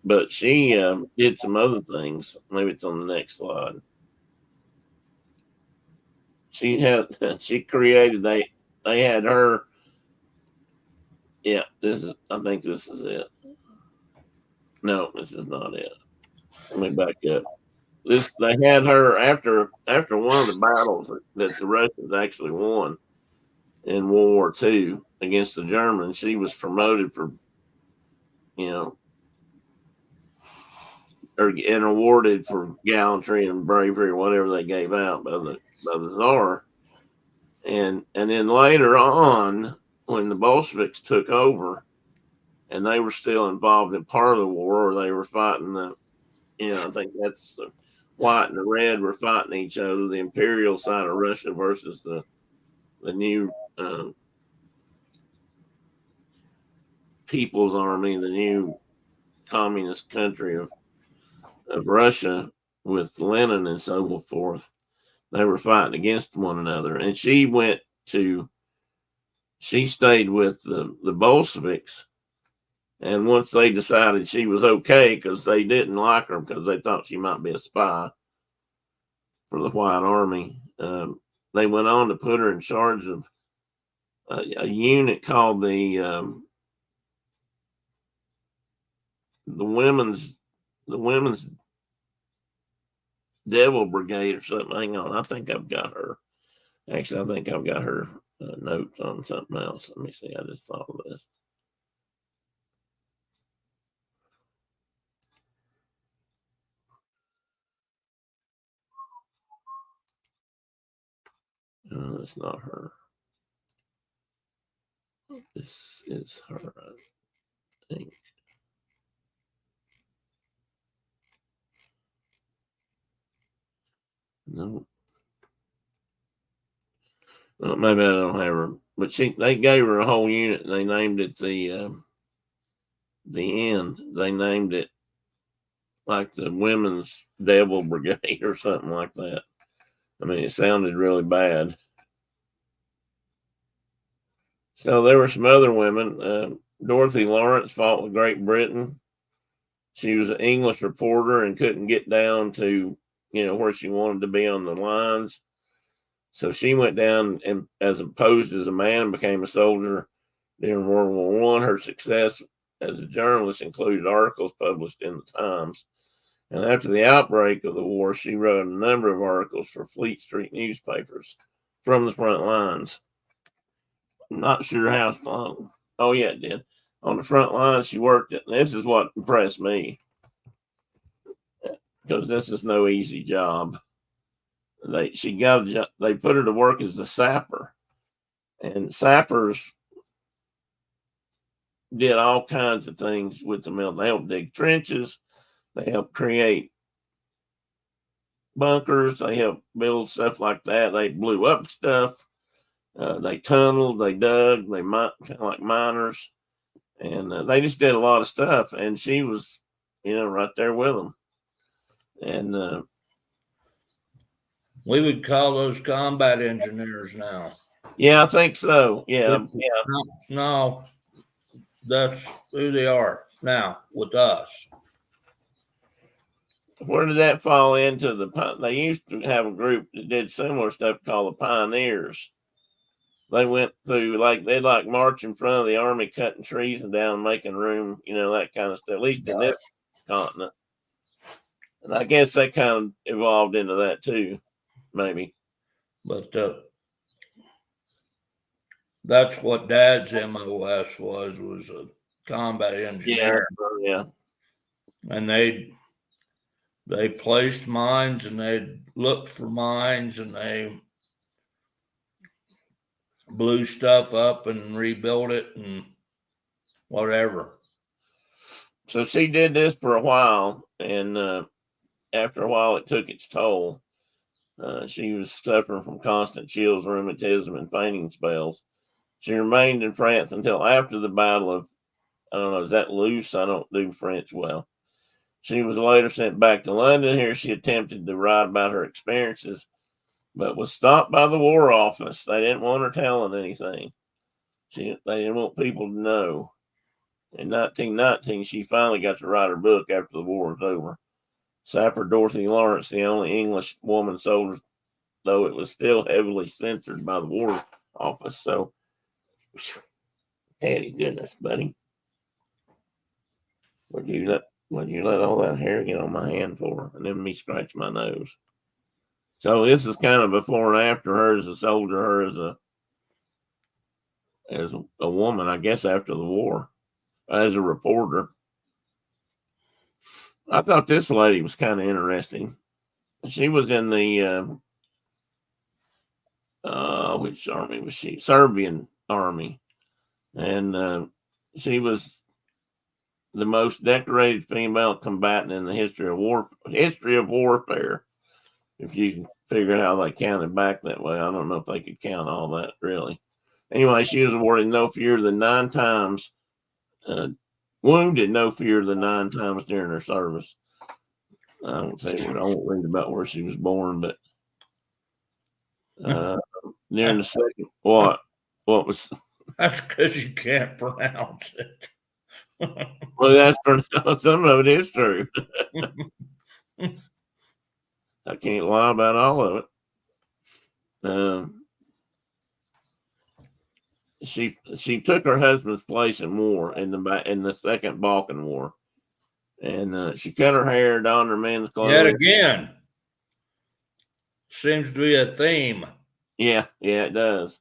But she did some other things. Maybe it's on the next slide. She created they had her. Yeah, I think this is it. No, this is not it. Let me back up. They had her after one of the battles that the Russians actually won in World War II against the Germans. She was promoted for, and awarded for gallantry and bravery or whatever they gave out by the Tsar. And then later on, when the Bolsheviks took over, and they were still involved in part of the war, or they were fighting I think that's the white and the red were fighting each other, the imperial side of Russia versus the new People's Army, the new communist country of Russia with Lenin and so forth. They were fighting against one another, and she stayed with the Bolsheviks. And once they decided she was okay, because they didn't like her because they thought she might be a spy for the White Army, they went on to put her in charge of a unit called the women's Devil Brigade or something. Hang on, I think I've got her. Actually, I think I've got her notes on something else. Let me see. I just thought of this. No, it's not her. This is her, I think. No. Well, maybe I don't have her, but they gave her a whole unit and they named it the end. They named it like the Women's Devil Brigade or something like that. I mean, it sounded really bad. So there were some other women. Dorothy Lawrence fought with Great Britain. She was an English reporter and couldn't get down to, where she wanted to be on the lines. So she went down and, as opposed as a man, became a soldier during World War I. Her success as a journalist included articles published in the Times. And after the outbreak of the war, she wrote a number of articles for Fleet Street newspapers from the front lines. I'm not sure how long. Oh yeah, it did. On the front line, she worked it. And this is what impressed me, because this is no easy job. They put her to work as a sapper, and sappers did all kinds of things with the mill. They helped dig trenches, they helped create bunkers, they helped build stuff like that. They blew up stuff, they tunneled, they dug, they kind of like miners, and they just did a lot of stuff. And she was, right there with them. And we would call those combat engineers now. yeah, I think so. Yeah. No, that's who they are now with us. Where did that fall into they used to have a group that did similar stuff called the Pioneers. They went through, they'd march in front of the army, cutting trees and down, making room, that kind of stuff, at least in this continent. And I guess that kind of evolved into that too, maybe. But that's what Dad's MOS was a combat engineer. Yeah. And they placed mines, and they looked for mines, and they blew stuff up and rebuilt it and whatever. So she did this for a while, and after a while it took its toll. She was suffering from constant chills, rheumatism, and fainting spells. She remained in France until after the Battle of, I don't know, is that Loos? I don't do French well. She was later sent back to London. Here she attempted to write about her experiences, but was stopped by the War Office. They didn't want her telling anything. They didn't want people to know. In 1919, she finally got to write her book after the war was over. Sapper Dorothy Lawrence, the only English woman soldier, though it was still heavily censored by the War Office. So, Patty, goodness, buddy. Would you let all that hair get on my hand for? And then me scratch my nose. So this is kind of before and after her as a soldier, her as a woman, I guess, after the war, as a reporter. I thought this lady was kind of interesting. She was in the which army was she? Serbian army, and she was the most decorated female combatant in the history of warfare. If you can figure out how they counted back that way, I don't know if they could count all that really. Anyway, she was awarded no fewer than 9 times, wounded no fewer than 9 times during her service. I won't read about where she was born, but during the second, what was? That's because you can't pronounce it. Well, that's pronounced. Some of it is true. I can't lie about all of it. She took her husband's place in war in the Second Balkan War, and she cut her hair, donned her men's clothes. Yet again, seems to be a theme. Yeah, it does.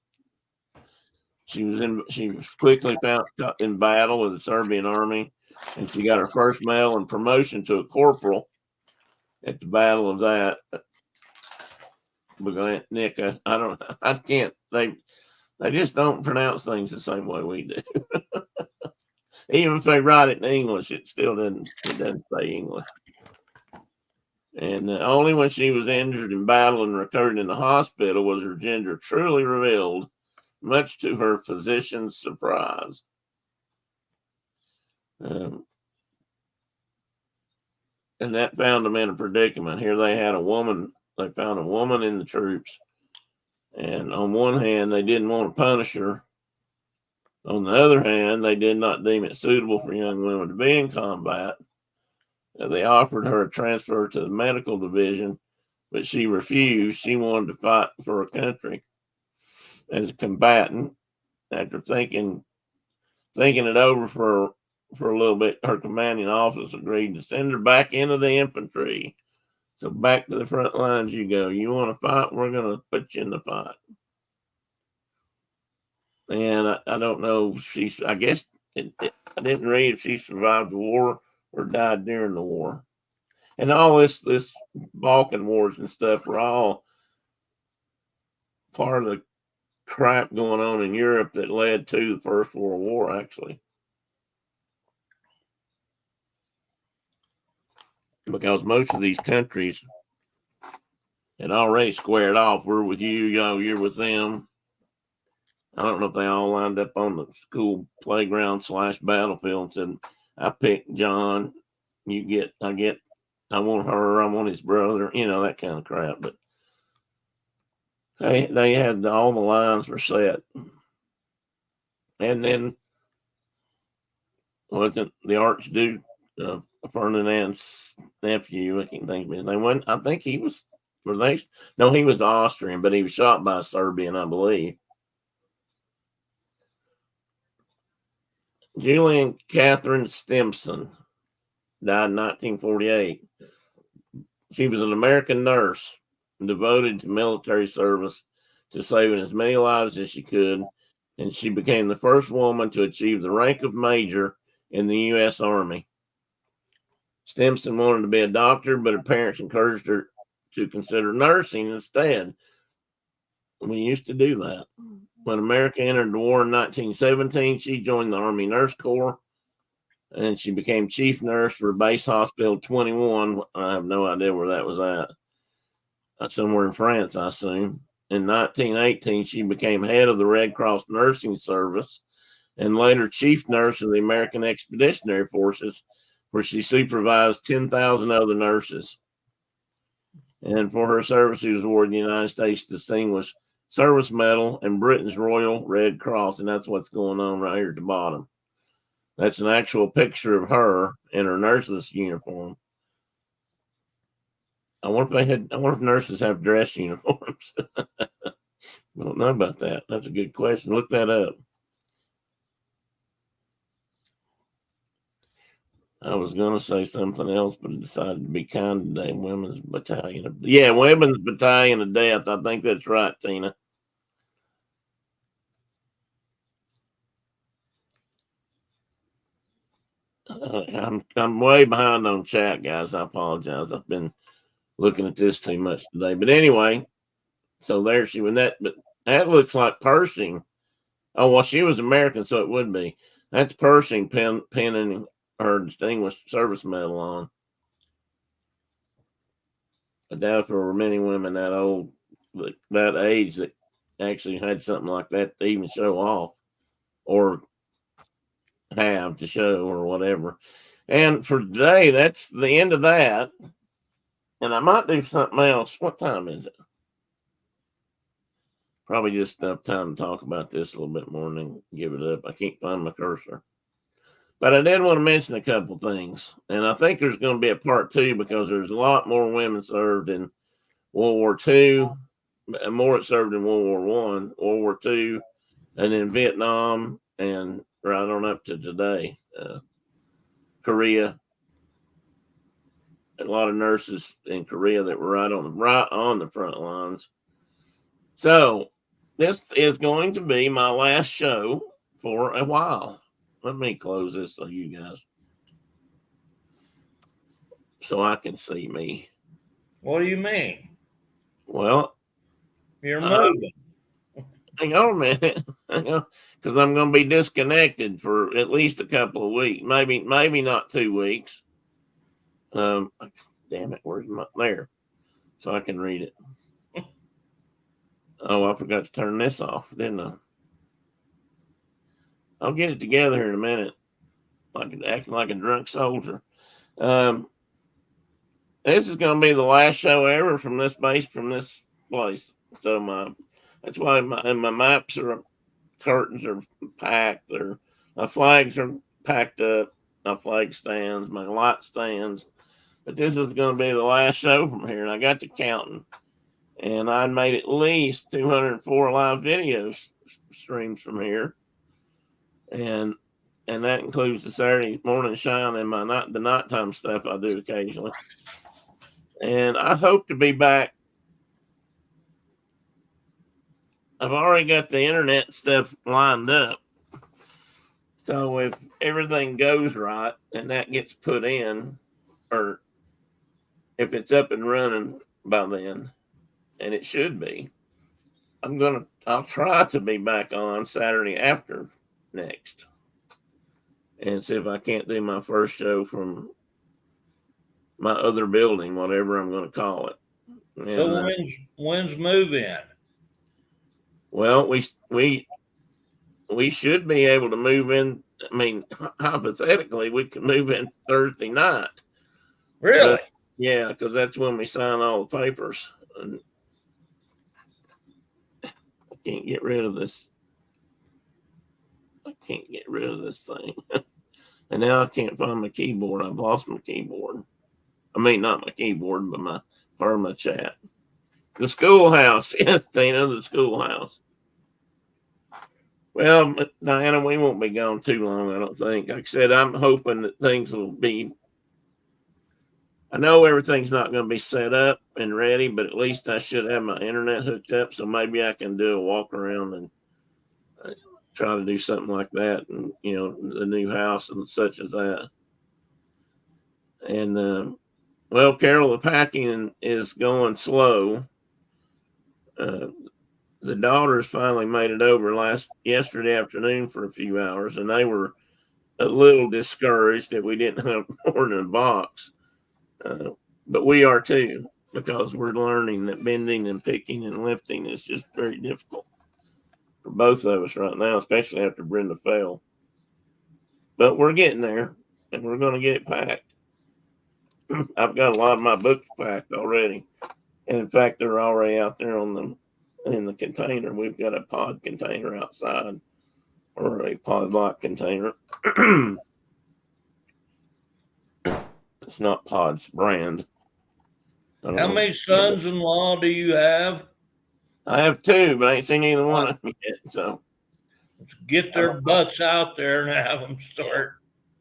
She was quickly found in battle with the Serbian army, and she got her first medal and promotion to a corporal at the Battle of that. Nika, I can't. They just don't pronounce things the same way we do. Even if they write it in English, it doesn't say English. And only when she was injured in battle and recurred in the hospital was her gender truly revealed, much to her physician's surprise. And that found them in a predicament. Here they found a woman in the troops. And on one hand, they didn't want to punish her. On the other hand, they did not deem it suitable for young women to be in combat. They offered her a transfer to the medical division, but she refused. She wanted to fight for her country. As a combatant, after thinking it over for a little bit, her commanding officer agreed to send her back into the infantry. So back to the front lines you go. You want to fight? We're going to put you in the fight. And I don't know if she's, I guess I didn't read if she survived the war or died during the war. And all this Balkan wars and stuff were all part of the crap going on in Europe that led to the First World War, actually. Because most of these countries had already squared off. We're with you, you're with them. I don't know if they all lined up on the school playground / battlefield and said, I picked John, I want her, I want his brother, that kind of crap. But they had all the lines were set. And then wasn't the Archduke Ferdinand's nephew, I can't think of his name. I think he was, no, he was Austrian, but he was shot by a Serbian, I believe. Julian Catherine Stimson died in 1948. She was an American nurse devoted to military service to saving as many lives as she could, and she became the first woman to achieve the rank of major in the U.S. Army. Stimson wanted to be a doctor, but her parents encouraged her to consider nursing instead. We used to do that. When America entered the war in 1917, she joined the Army Nurse Corps, and she became chief nurse for Base Hospital 21. I have no idea where that was at. Somewhere in France, I assume. In 1918, she became head of the Red Cross Nursing Service and later chief nurse of the American Expeditionary Forces, where she supervised 10,000 other nurses. And for her service, she was awarded the United States Distinguished Service Medal and Britain's Royal Red Cross. And that's what's going on right here at the bottom. That's an actual picture of her in her nurse's uniform. I wonder if nurses have dress uniforms. I don't know about that. That's a good question. Look that up. I was going to say something else, but I decided to be kind today. Women's Battalion. Women's Battalion of Death. I think that's right, Tina. I'm way behind on chat, guys. I apologize. I've been looking at this too much today. But anyway, so there she went. But that looks like Pershing. Oh, well, she was American, so it would be. That's Pershing pinning her Distinguished Service Medal on. I doubt there were many women that old, that age, that actually had something like that to even show off or have to show or whatever. And for today, that's the end of that. And I might do something else. What time is it? Probably just enough time to talk about this a little bit more and then give it up. I can't find my cursor. But I did want to mention a couple things. And I think there's going to be a part 2 because there's a lot more women served in World War II, and more that served in World War I, World War II, and then Vietnam, and right on up to today, Korea. A lot of nurses in Korea that were right on the front lines. So this is going to be my last show for a while. Let me close this so you guys, so I can see me. What do you mean? Well, you're moving. Hang on a minute, because I'm going to be disconnected for at least a couple of weeks, maybe not 2 weeks. Damn it, where's my there? So I can read it. Oh, I forgot to turn this off, didn't I? I'll get it together here in a minute. Acting like a drunk soldier. This is going to be the last show ever from this base, from this place. So that's why my maps are, curtains are packed. My flags are packed up. My flag stands, my light stands. But this is going to be the last show from here, and I got to counting. And I made at least 204 live video streams from here, and that includes the Saturday morning shine and the nighttime stuff I do occasionally. And I hope to be back I've already got the internet stuff lined up. So if everything goes right and that gets put in, or if it's up and running by then, and it should be, I'll try to be back on Saturday after next and see if I can't do my first show from my other building, whatever I'm going to call it. So And, when's move in? well, we should be able to move in. I mean, hypothetically, we could move in Thursday night. Really? But yeah, because that's when we sign all the papers. And I can't get rid of this. I can't get rid of this thing. And now I can't find my keyboard. I've lost my keyboard. I mean, not my keyboard, but my perma chat. The schoolhouse. Yes, Dana, the schoolhouse. Well, Diana, we won't be gone too long, I don't think. Like I said, I'm hoping that things will be. I know everything's not going to be set up and ready, but at least I should have my internet hooked up, so maybe I can do a walk around and try to do something like that, and the new house and such as that. And well, Carol, the packing is going slow. The daughters finally made it over yesterday afternoon for a few hours, and they were a little discouraged that we didn't have more than a box. But we are too, because we're learning that bending and picking and lifting is just very difficult for both of us right now, especially after Brenda fell. But we're getting there, and we're going to get it packed. I've got a lot of my books packed already, and in fact, they're already out there in the container. We've got a pod container outside, or a pod lock container. It's not Pod's brand. How many sons-in-law do you have? I have two, but I ain't seen either one of them yet. So let's get their butts out there and have them start.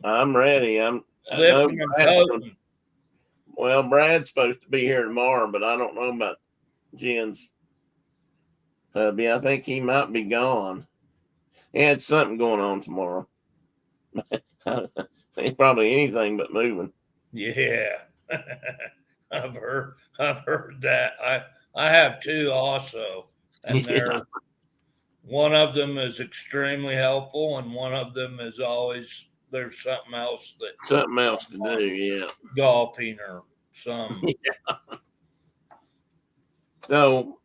I'm ready. Lifting and toting. Well, Brad's supposed to be here tomorrow, but I don't know about Jen's hubby. I think he might be gone. He had something going on tomorrow. Ain't probably anything but moving. Yeah. I've heard that. I have two also. And one of them is extremely helpful, and one of them is always there's something else to do, yeah. Golfing or some. Yeah. So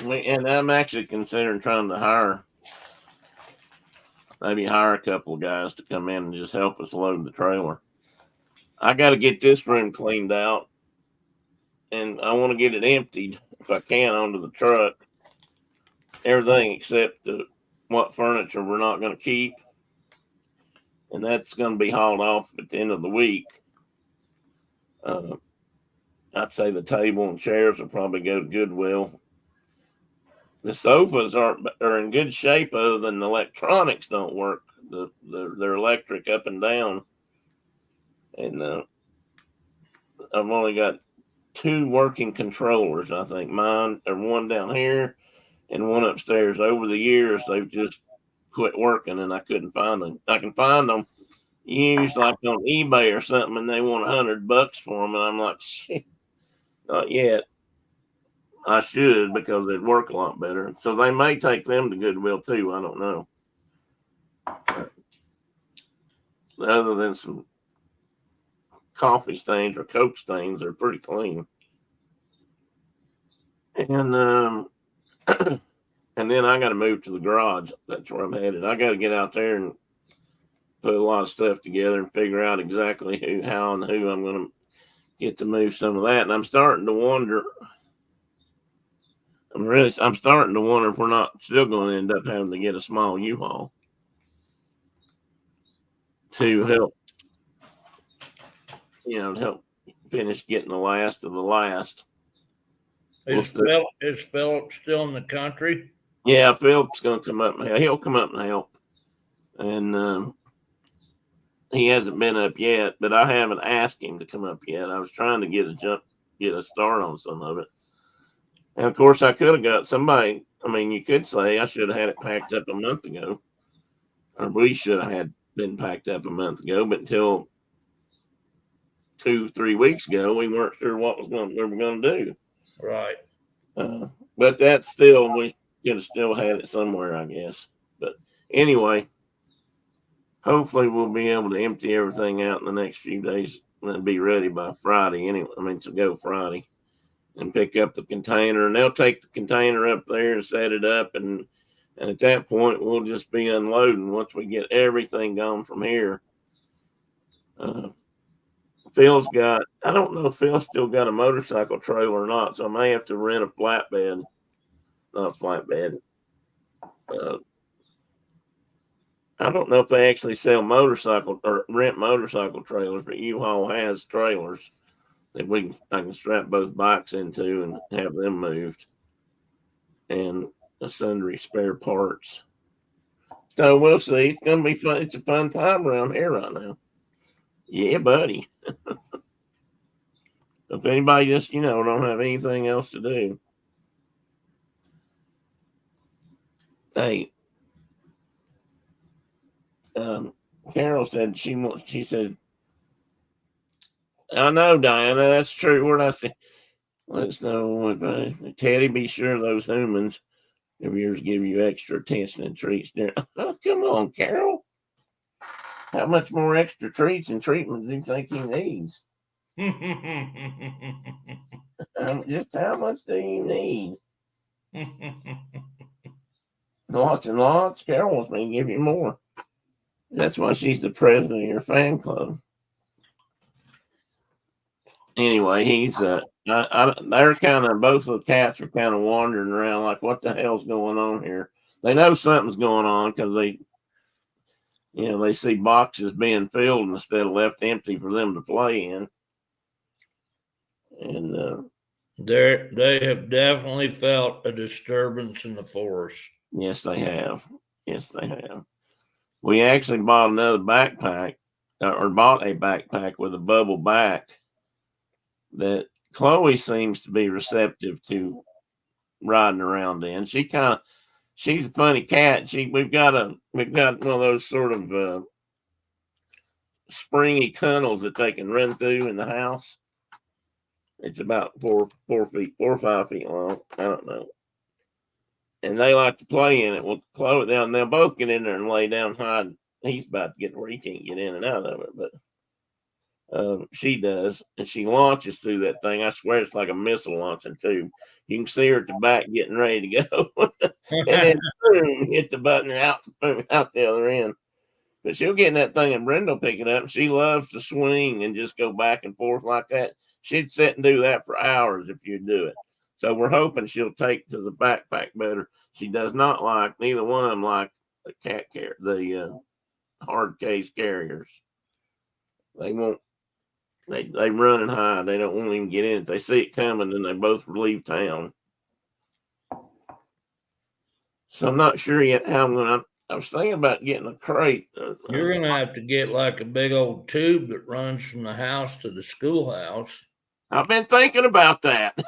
and I'm actually considering trying to maybe hire a couple of guys to come in and just help us load the trailer. I got to get this room cleaned out, and I want to get it emptied if I can onto the truck. Everything except what furniture we're not going to keep, and that's going to be hauled off at the end of the week. I'd say the table and chairs will probably go to Goodwill. The sofas are in good shape, other than the electronics don't work. They're electric up and down, and I've only got two working controllers. I think mine are one down here and one upstairs. Over the years, they've just quit working, and I couldn't find them. I can find them used like on eBay or something, and they want $100 for them, and I'm like, shit, not yet. I should, because they'd work a lot better. So they may take them to Goodwill too. I don't know. Other than some coffee stains or Coke stains, they're pretty clean. And and then I got to move to the garage. That's where I'm headed. I got to get out there and put a lot of stuff together and figure out exactly how and who I'm going to get to move some of that. And I'm starting to wonder. I'm starting to wonder if we're not still going to end up having to get a small U-Haul to help, to help finish getting the last of the last. Is Philip still in the country? Yeah, Philip's going to come up. He'll come up and help. And he hasn't been up yet, but I haven't asked him to come up yet. I was trying to get a start on some of it. And of course, I could have got somebody I mean, you could say I should have had it packed up a month ago, or we should have had been packed up a month ago. But until 2-3 weeks ago, we weren't sure what we were going to do. Right. But that's still, we could have still had it somewhere, I guess. But anyway, hopefully we'll be able to empty everything out in the next few days and be ready by Friday. Anyway, I mean to go Friday and pick up the container, and they'll take the container up there and set it up, and at that point we'll just be unloading once we get everything gone from here. Phil's got, I don't know if Phil's still got a motorcycle trailer or not, so I may have to rent a flatbed. Not a flatbed. I don't know if they actually sell motorcycle or rent motorcycle trailers, but U-Haul has trailers that I can strap both bikes into and have them moved, and sundry spare parts. So we'll see. It's gonna be fun. It's a fun time around here right now. Yeah, buddy. If anybody just don't have anything else to do, hey, Carol said she said, I know, Diana, that's true. What I say? Let us know what Teddy. Be sure those humans of yours give you extra attention and treats. There. Oh, come on, Carol. How much more extra treats and treatment do you think he needs? Just how much do you need? Lots and lots. Carol wants me to give you more. That's why she's the president of your fan club. Anyway, he's they're kind of, both of the cats are kind of wandering around like, what the hell's going on here? They know something's going on because they see boxes being filled instead of left empty for them to play in. And they have definitely felt a disturbance in the forest. Yes, they have. Yes, they have. We actually bought another backpack, or bought a backpack with a bubble back that Chloe seems to be receptive to riding around in. She's a funny cat. We've got one of those sort of springy tunnels that they can run through in the house. It's about 4 or 5 feet long. I don't know. And they like to play in it. Well, Chloe, they'll both get in there and lay down, hide. He's about to get where he can't get in and out of it, but she does, and she launches through that thing. I swear it's like a missile launching too. You can see her at the back getting ready to go, and then boom, hit the button and out the other end. But she'll get in that thing, and Brenda will pick it up. And she loves to swing and just go back and forth like that. She'd sit and do that for hours if you'd do it. So we're hoping she'll take to the backpack better. She does not like, neither one of them like the the hard case carriers. They won't. They run and hide. They don't want to even get in. If they see it coming, then they both leave town. So I'm not sure yet how I'm going to. I was thinking about getting a crate. You're going to have to get like a big old tube that runs from the house to the schoolhouse. I've been thinking about that.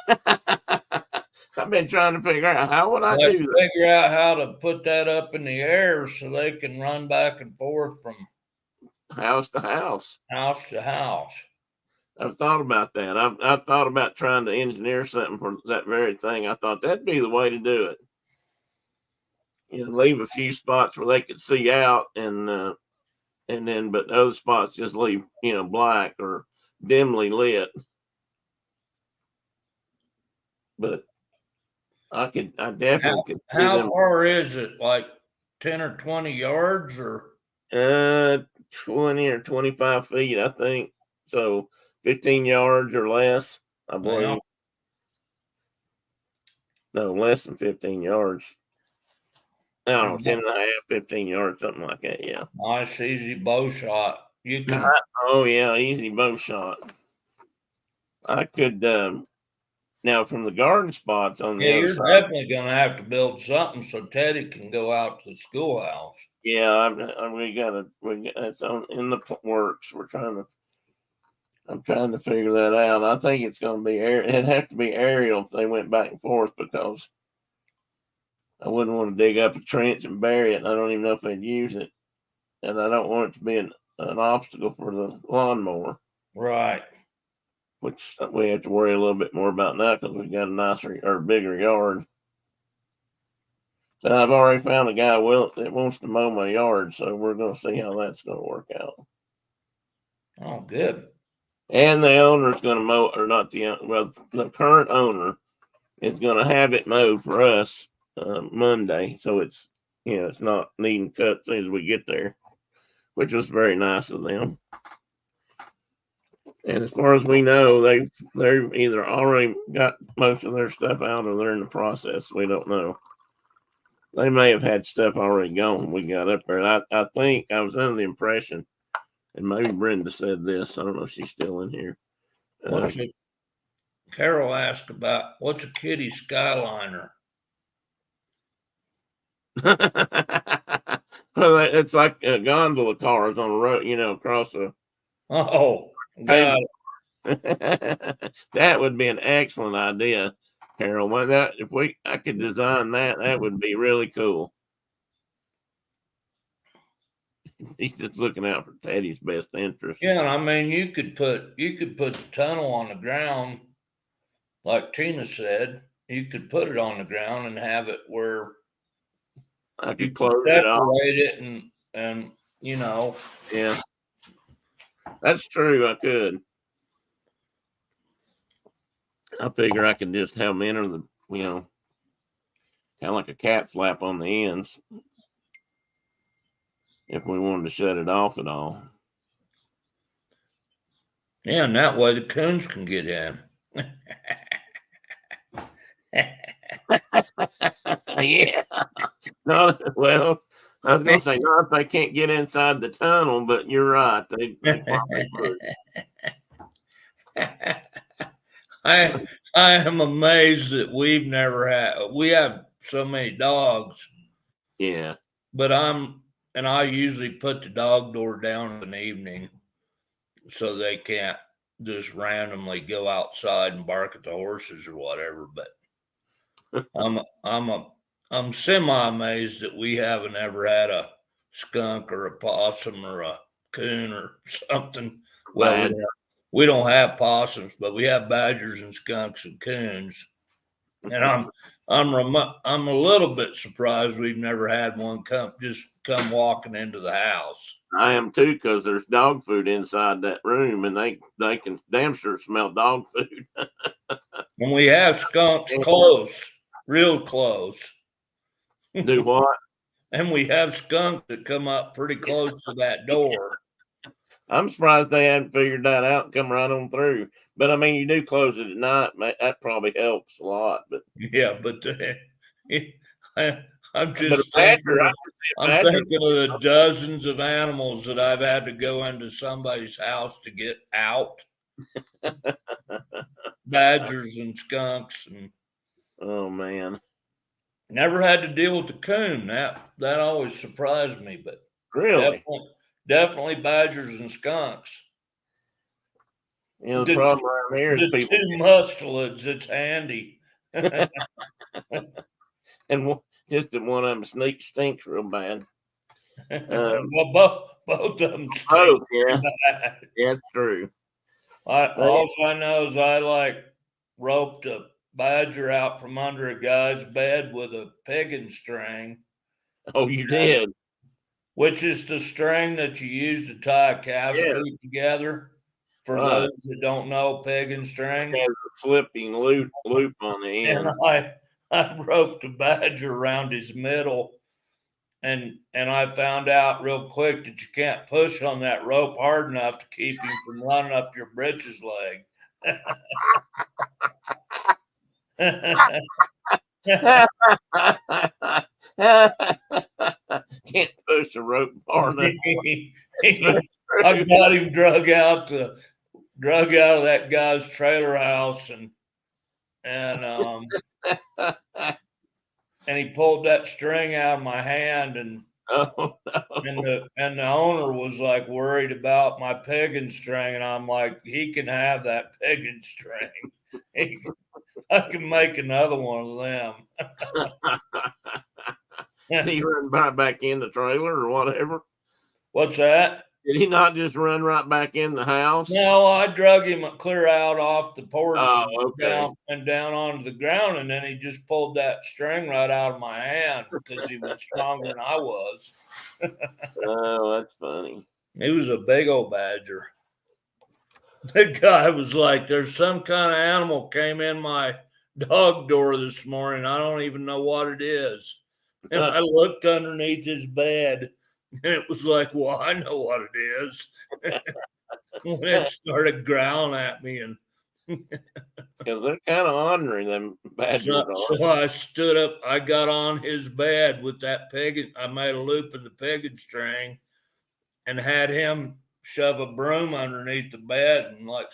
I've been trying to figure out how would I do that. Figure out how to put that up in the air so they can run back and forth from house to house. House to house. I've thought about that. I've thought about trying to engineer something for that very thing. I thought that'd be the way to do it. Leave a few spots where they could see out, and then but other spots just leave black or dimly lit. But I definitely could. How far is it? Like 10 or 20 yards, or 20 or 25 feet, I think. So 15 yards or less, I believe. Yeah. No, less than 15 yards. I don't know, 10 and a half, 15 yards, something like that. Yeah. Nice, easy bow shot. You can. Oh yeah, easy bow shot. I could. Now from the garden spots on the other side. You're definitely going to have to build something so Teddy can go out to the schoolhouse. Yeah, it's in the works. I'm trying to figure that out. I think it's going to be it'd have to be aerial if they went back and forth, because I wouldn't want to dig up a trench and bury it. And I don't even know if they'd use it, and I don't want it to be an obstacle for the lawnmower, Right. which we have to worry a little bit more about now because we've got a nicer or bigger yard. And I've already found a guy that wants to mow my yard, so we're going to see how that's going to work out. Oh, good. And the owner's going to mow, or not the current owner is going to have it mowed for us Monday, so it's it's not needing cut as soon as we get there, which was very nice of them. And as far as we know, they've either already got most of their stuff out or they're in the process. We don't know. They may have had stuff already gone when we got up there. I think I was under the impression, and maybe Brenda said this. I don't know if she's still in here. Carol asked about what's a kitty Skyliner? Well, it's like gondola cars on the road, across the. Oh, God. That would be an excellent idea, Carol. If I could design that would be really cool. He's just looking out for Teddy's best interest. Yeah, I mean, you could put the tunnel on the ground, like Tina said. You could put it on the ground and have it where I could close it off. Separate it and Yeah, that's true. I could. I figure I can just have them enter the, kind of like a cat flap on the ends if we wanted to shut it off at all. Yeah, and that way the coons can get in. Yeah. No, well, I was going to say, not if they can't get inside the tunnel, but you're right. They probably would. I am amazed that we have so many dogs. Yeah. But I usually put the dog door down in the evening so they can't just randomly go outside and bark at the horses or whatever. But I'm semi amazed that we haven't ever had a skunk or a possum or a coon or something. Well, we don't have possums, but we have badgers and skunks and coons. And I'm a little bit surprised we've never had one come walking into the house. I am too, because there's dog food inside that room, and they can damn sure smell dog food. And we have skunks close, real close. Do what? And we have skunks that come up pretty close to that door. I'm surprised they hadn't figured that out and come right on through. But I mean, you do close it at night. That probably helps a lot. But yeah, but I'm just thinking of the dozens of animals that I've had to go into somebody's house to get out. Badgers and skunks and oh man, never had to deal with the coon. That always surprised me, but really, definitely badgers and skunks. The problem around here is people two mustelids. It's handy, and just that one of them stinks real bad. Well, both of them stink. Oh yeah, that's true. All I know is I roped a badger out from under a guy's bed with a pegging string. Oh, you did? Which is the string that you use to tie a calf's feet together. For those that don't know, pegging string. It has a slipping loop on the end. And I roped a badger around his middle. And I found out real quick that you can't push on that rope hard enough to keep him from running up your britches leg. Can't push a rope hard enough. I got him drug out of that guy's trailer house and he pulled that string out of my hand and the owner was worried about my pegging string, and I'm like, he can have that pegging string. I can make another one of them. Did he run right back in the trailer or whatever? What's that? Did he not just run right back in the house? No, I drug him clear out off the porch Oh, and okay. down onto the ground, and then he just pulled that string right out of my hand because he was stronger than I was. Oh, that's funny. He was a big old badger. The guy was like, "There's some kind of animal came in my dog door this morning. I don't even know what it is." And I looked underneath his bed, and it was like, "Well, I know what it is." When it started growling at me, and Because they're kind of ornery, them badgers are. so I stood up. I got on his bed with that peg. I made a loop in the pegging string, and had him shove a broom underneath the bed and like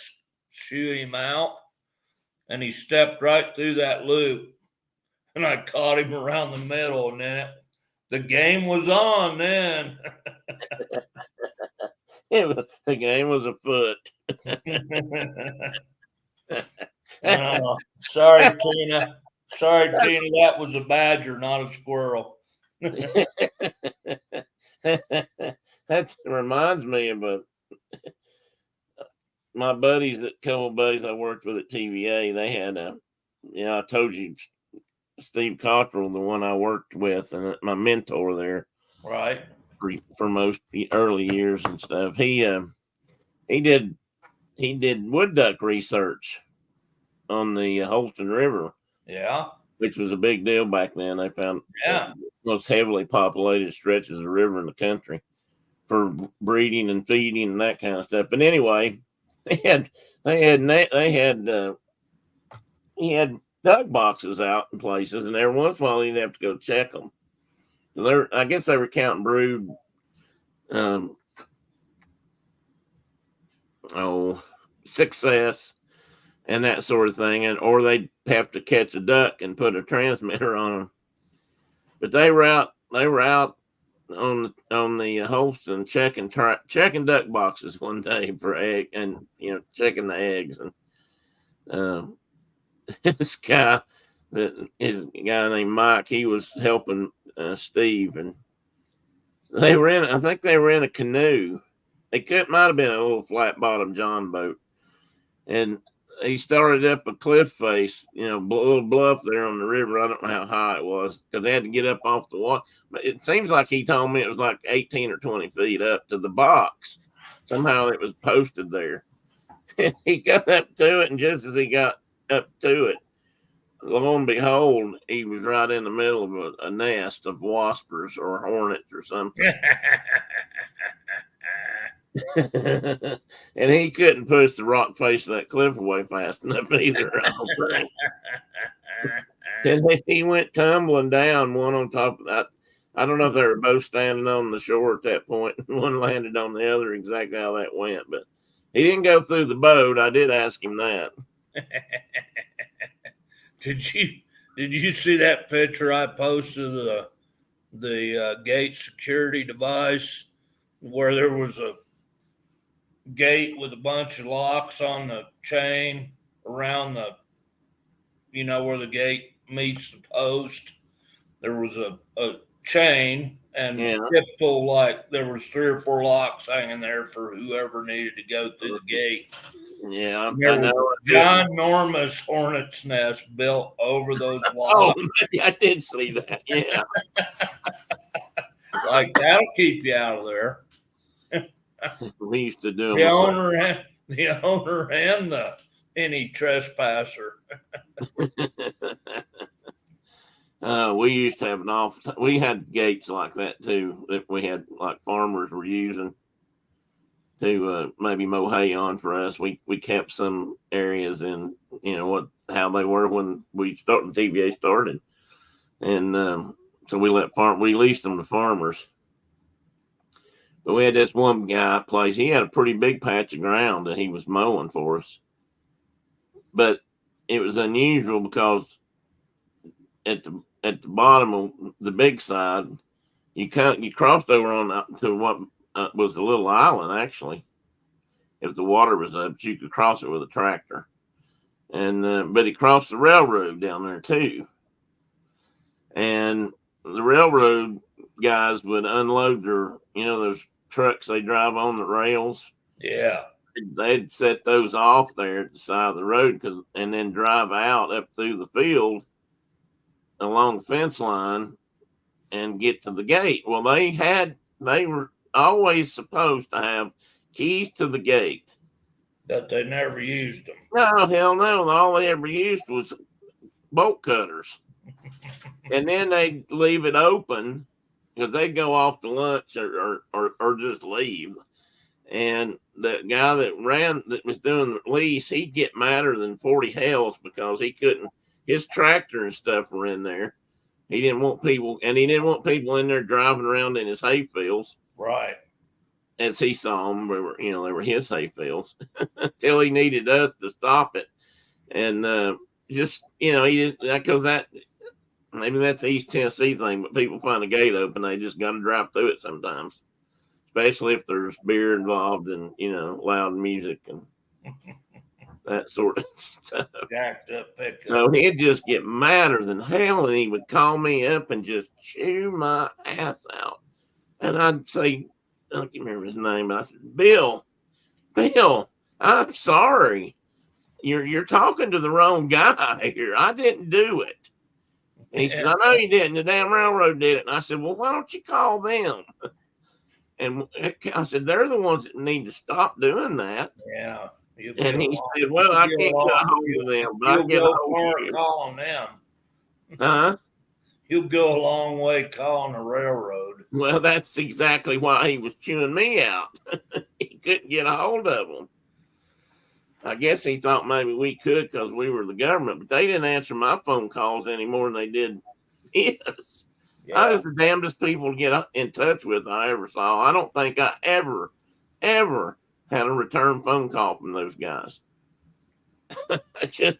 shoo him out. And he stepped right through that loop, and I caught him around the middle, and then the game was on then. The game was afoot. Oh, sorry, Tina. Sorry, Tina. That was a badger, not a squirrel. That reminds me of my buddies, a couple buddies I worked with at TVA. They had I told you Steve Cottrell, the one I worked with, and my mentor there, Right. for most early years and stuff. He did wood duck research on the Holston River. Yeah. Which was a big deal back then. They found Yeah. most heavily populated stretches of river in the country for breeding and feeding and that kind of stuff. But anyway, he had duck boxes out in places, and every once in a while he'd have to go check them. I guess they were counting brood, success and that sort of thing, or they'd have to catch a duck and put a transmitter on them. But they were out on the Holston checking duck boxes one day for egg, and checking the eggs, and this guy is a guy named Mike. He was helping Steve, and I think they were in a canoe. Might have been a little flat bottom John boat, and he started up a cliff face, a little bluff there on the river. I don't know how high it was because they had to get up off the water. But it seems like he told me it was like 18 or 20 feet up to the box. Somehow it was posted there. He got up to it, and just as he got up to it, lo and behold, he was right in the middle of a nest of waspers or hornets or something. And he couldn't push the rock face of that cliff away fast enough either. And he went tumbling down, one on top of that. I don't know if they were both standing on the shore at that point, and one landed on the other, exactly how that went. But he didn't go through the boat. I did ask him that. Did you see that picture I posted of the gate security device where there was a gate with a bunch of locks on the chain around the where the gate meets the post? There was a chain, and typical, like there was 3 or 4 locks hanging there for whoever needed to go through the gate. Yeah, there was a ginormous hornet's nest built over those locks. I did see that. Yeah. Like, that'll keep you out of there. We used to do the owner and any trespasser. We used to have we had gates like that too, that we had, like, farmers were using to maybe mow hay on for us. We kept some areas in how they were when TVA started, and so we leased them to farmers. But we had this one guy place. He had a pretty big patch of ground that he was mowing for us, but it was unusual because at the bottom of the big side, you crossed over to what was a little island. Actually, if the water was up, you could cross it with a tractor. and but he crossed the railroad down there too. And the railroad guys would unload those trucks they drive on the rails. Yeah. They'd set those off there at the side of the road and then drive out up through the field along the fence line and get to the gate. Well, they were always supposed to have keys to the gate. But they never used them. No, hell no. All they ever used was bolt cutters. And then they'd leave it open because they'd go off to lunch or just leave. And the guy that was doing the lease, he'd get madder than 40 hells because he couldn't, his tractor and stuff were in there. He didn't want people in there driving around in his hay fields. Right. As he saw them, they were his hay fields until he needed us to stop it. And he didn't, maybe that's the East Tennessee thing, but people find a gate open, they just got to drive through it sometimes, especially if there's beer involved and, loud music and that sort of stuff. Jacked up pickup. So he'd just get madder than hell, and he would call me up and just chew my ass out. And I'd say, I can't remember his name, but I said, Bill, I'm sorry. You're talking to the wrong guy here. I didn't do it. And he said, I know you didn't. The damn railroad did it. And I said, well, why don't you call them? And I said, they're the ones that need to stop doing that. Yeah. And he said, well, I can't get a hold of them, but I can get a hold of you. Calling them. Huh? You'll go a long way calling the railroad. Well, that's exactly why he was chewing me out. He couldn't get a hold of them. I guess he thought maybe we could because we were the government, but they didn't answer my phone calls any more than they did his. Yeah. I was the damnedest people to get in touch with I ever saw. I don't think I ever had a return phone call from those guys. It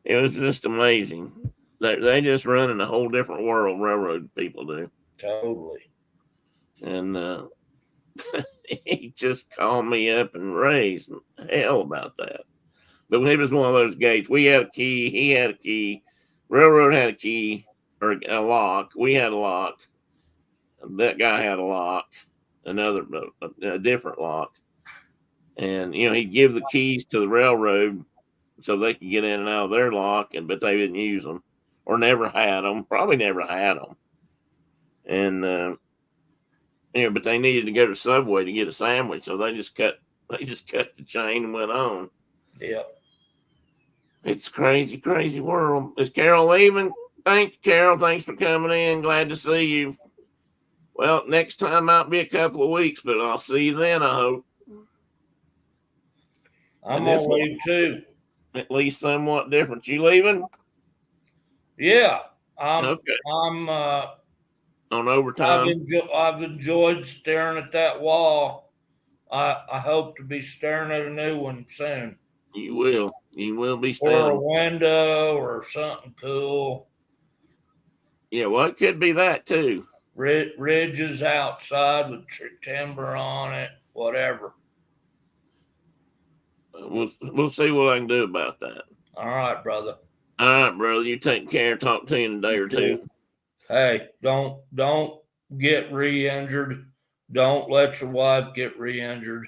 was just amazing. They just run in a whole different world, railroad people do. Totally. And he just called me up and raised hell about that. But it was one of those gates. We had a key. He had a key. Railroad had a key or a lock. We had a lock. That guy had a lock. A different lock. And, he'd give the keys to the railroad so they could get in and out of their lock, but they didn't use them or never had them. Probably never had them. And, but they needed to go to Subway to get a sandwich, so they just cut the chain and went on. Yep. It's crazy, crazy world. Is Carol leaving? Thanks, Carol. Thanks for coming in. Glad to see you. Well, next time might be a couple of weeks, but I'll see you then, I hope. I'm going to leave too. At least somewhat different. You leaving? Yeah. Okay. I'm on overtime. I've enjoyed staring at that wall. I hope to be staring at a new one soon. You will. You will be staring. Or a window or something cool. Yeah, well, it could be that too. Ridges outside with timber on it, whatever. We'll see what I can do about that. All right, brother. All right, brother. You take care. Talk to you in a day or two. Hey, don't get re-injured. Don't let your wife get re-injured.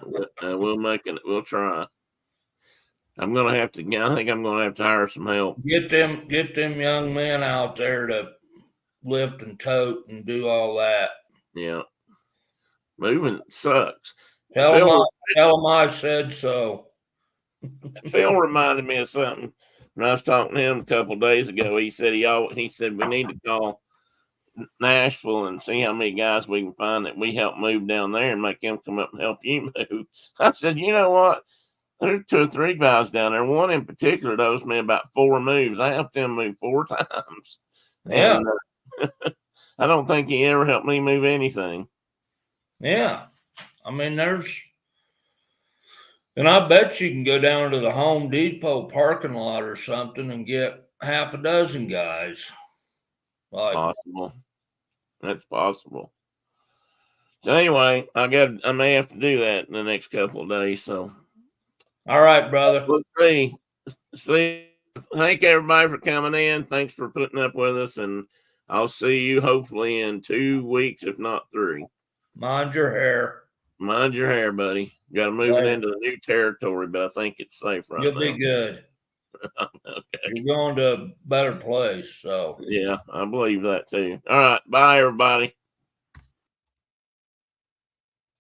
We'll try. I think I'm gonna have to hire some help. Get them young men out there to lift and tote and do all that. Yeah. Moving sucks. Tell them I said so. Phil reminded me of something when I was talking to him a couple of days ago. He said we need to call Nashville and see how many guys we can find that we help move down there and make them come up and help you move. I said, you know what? There's 2 or 3 guys down there. One in particular owes me about 4 moves. I helped him move 4 times. Yeah. And, I don't think he ever helped me move anything. Yeah. I mean, and I bet you can go down to the Home Depot parking lot or something and get half a dozen guys. Possible. That's possible. So anyway, I may have to do that in the next couple of days. So, all right, brother. Let's see. See, thank everybody for coming in. Thanks for putting up with us, and I'll see you hopefully in 2 weeks, if not 3. Mind your hair. Mind your hair, buddy. Got to move it Right. into the new territory, but I think it's safe right You'll now. be good. Okay. You're going to a better place. So Yeah, I believe that too. All right. Bye, everybody.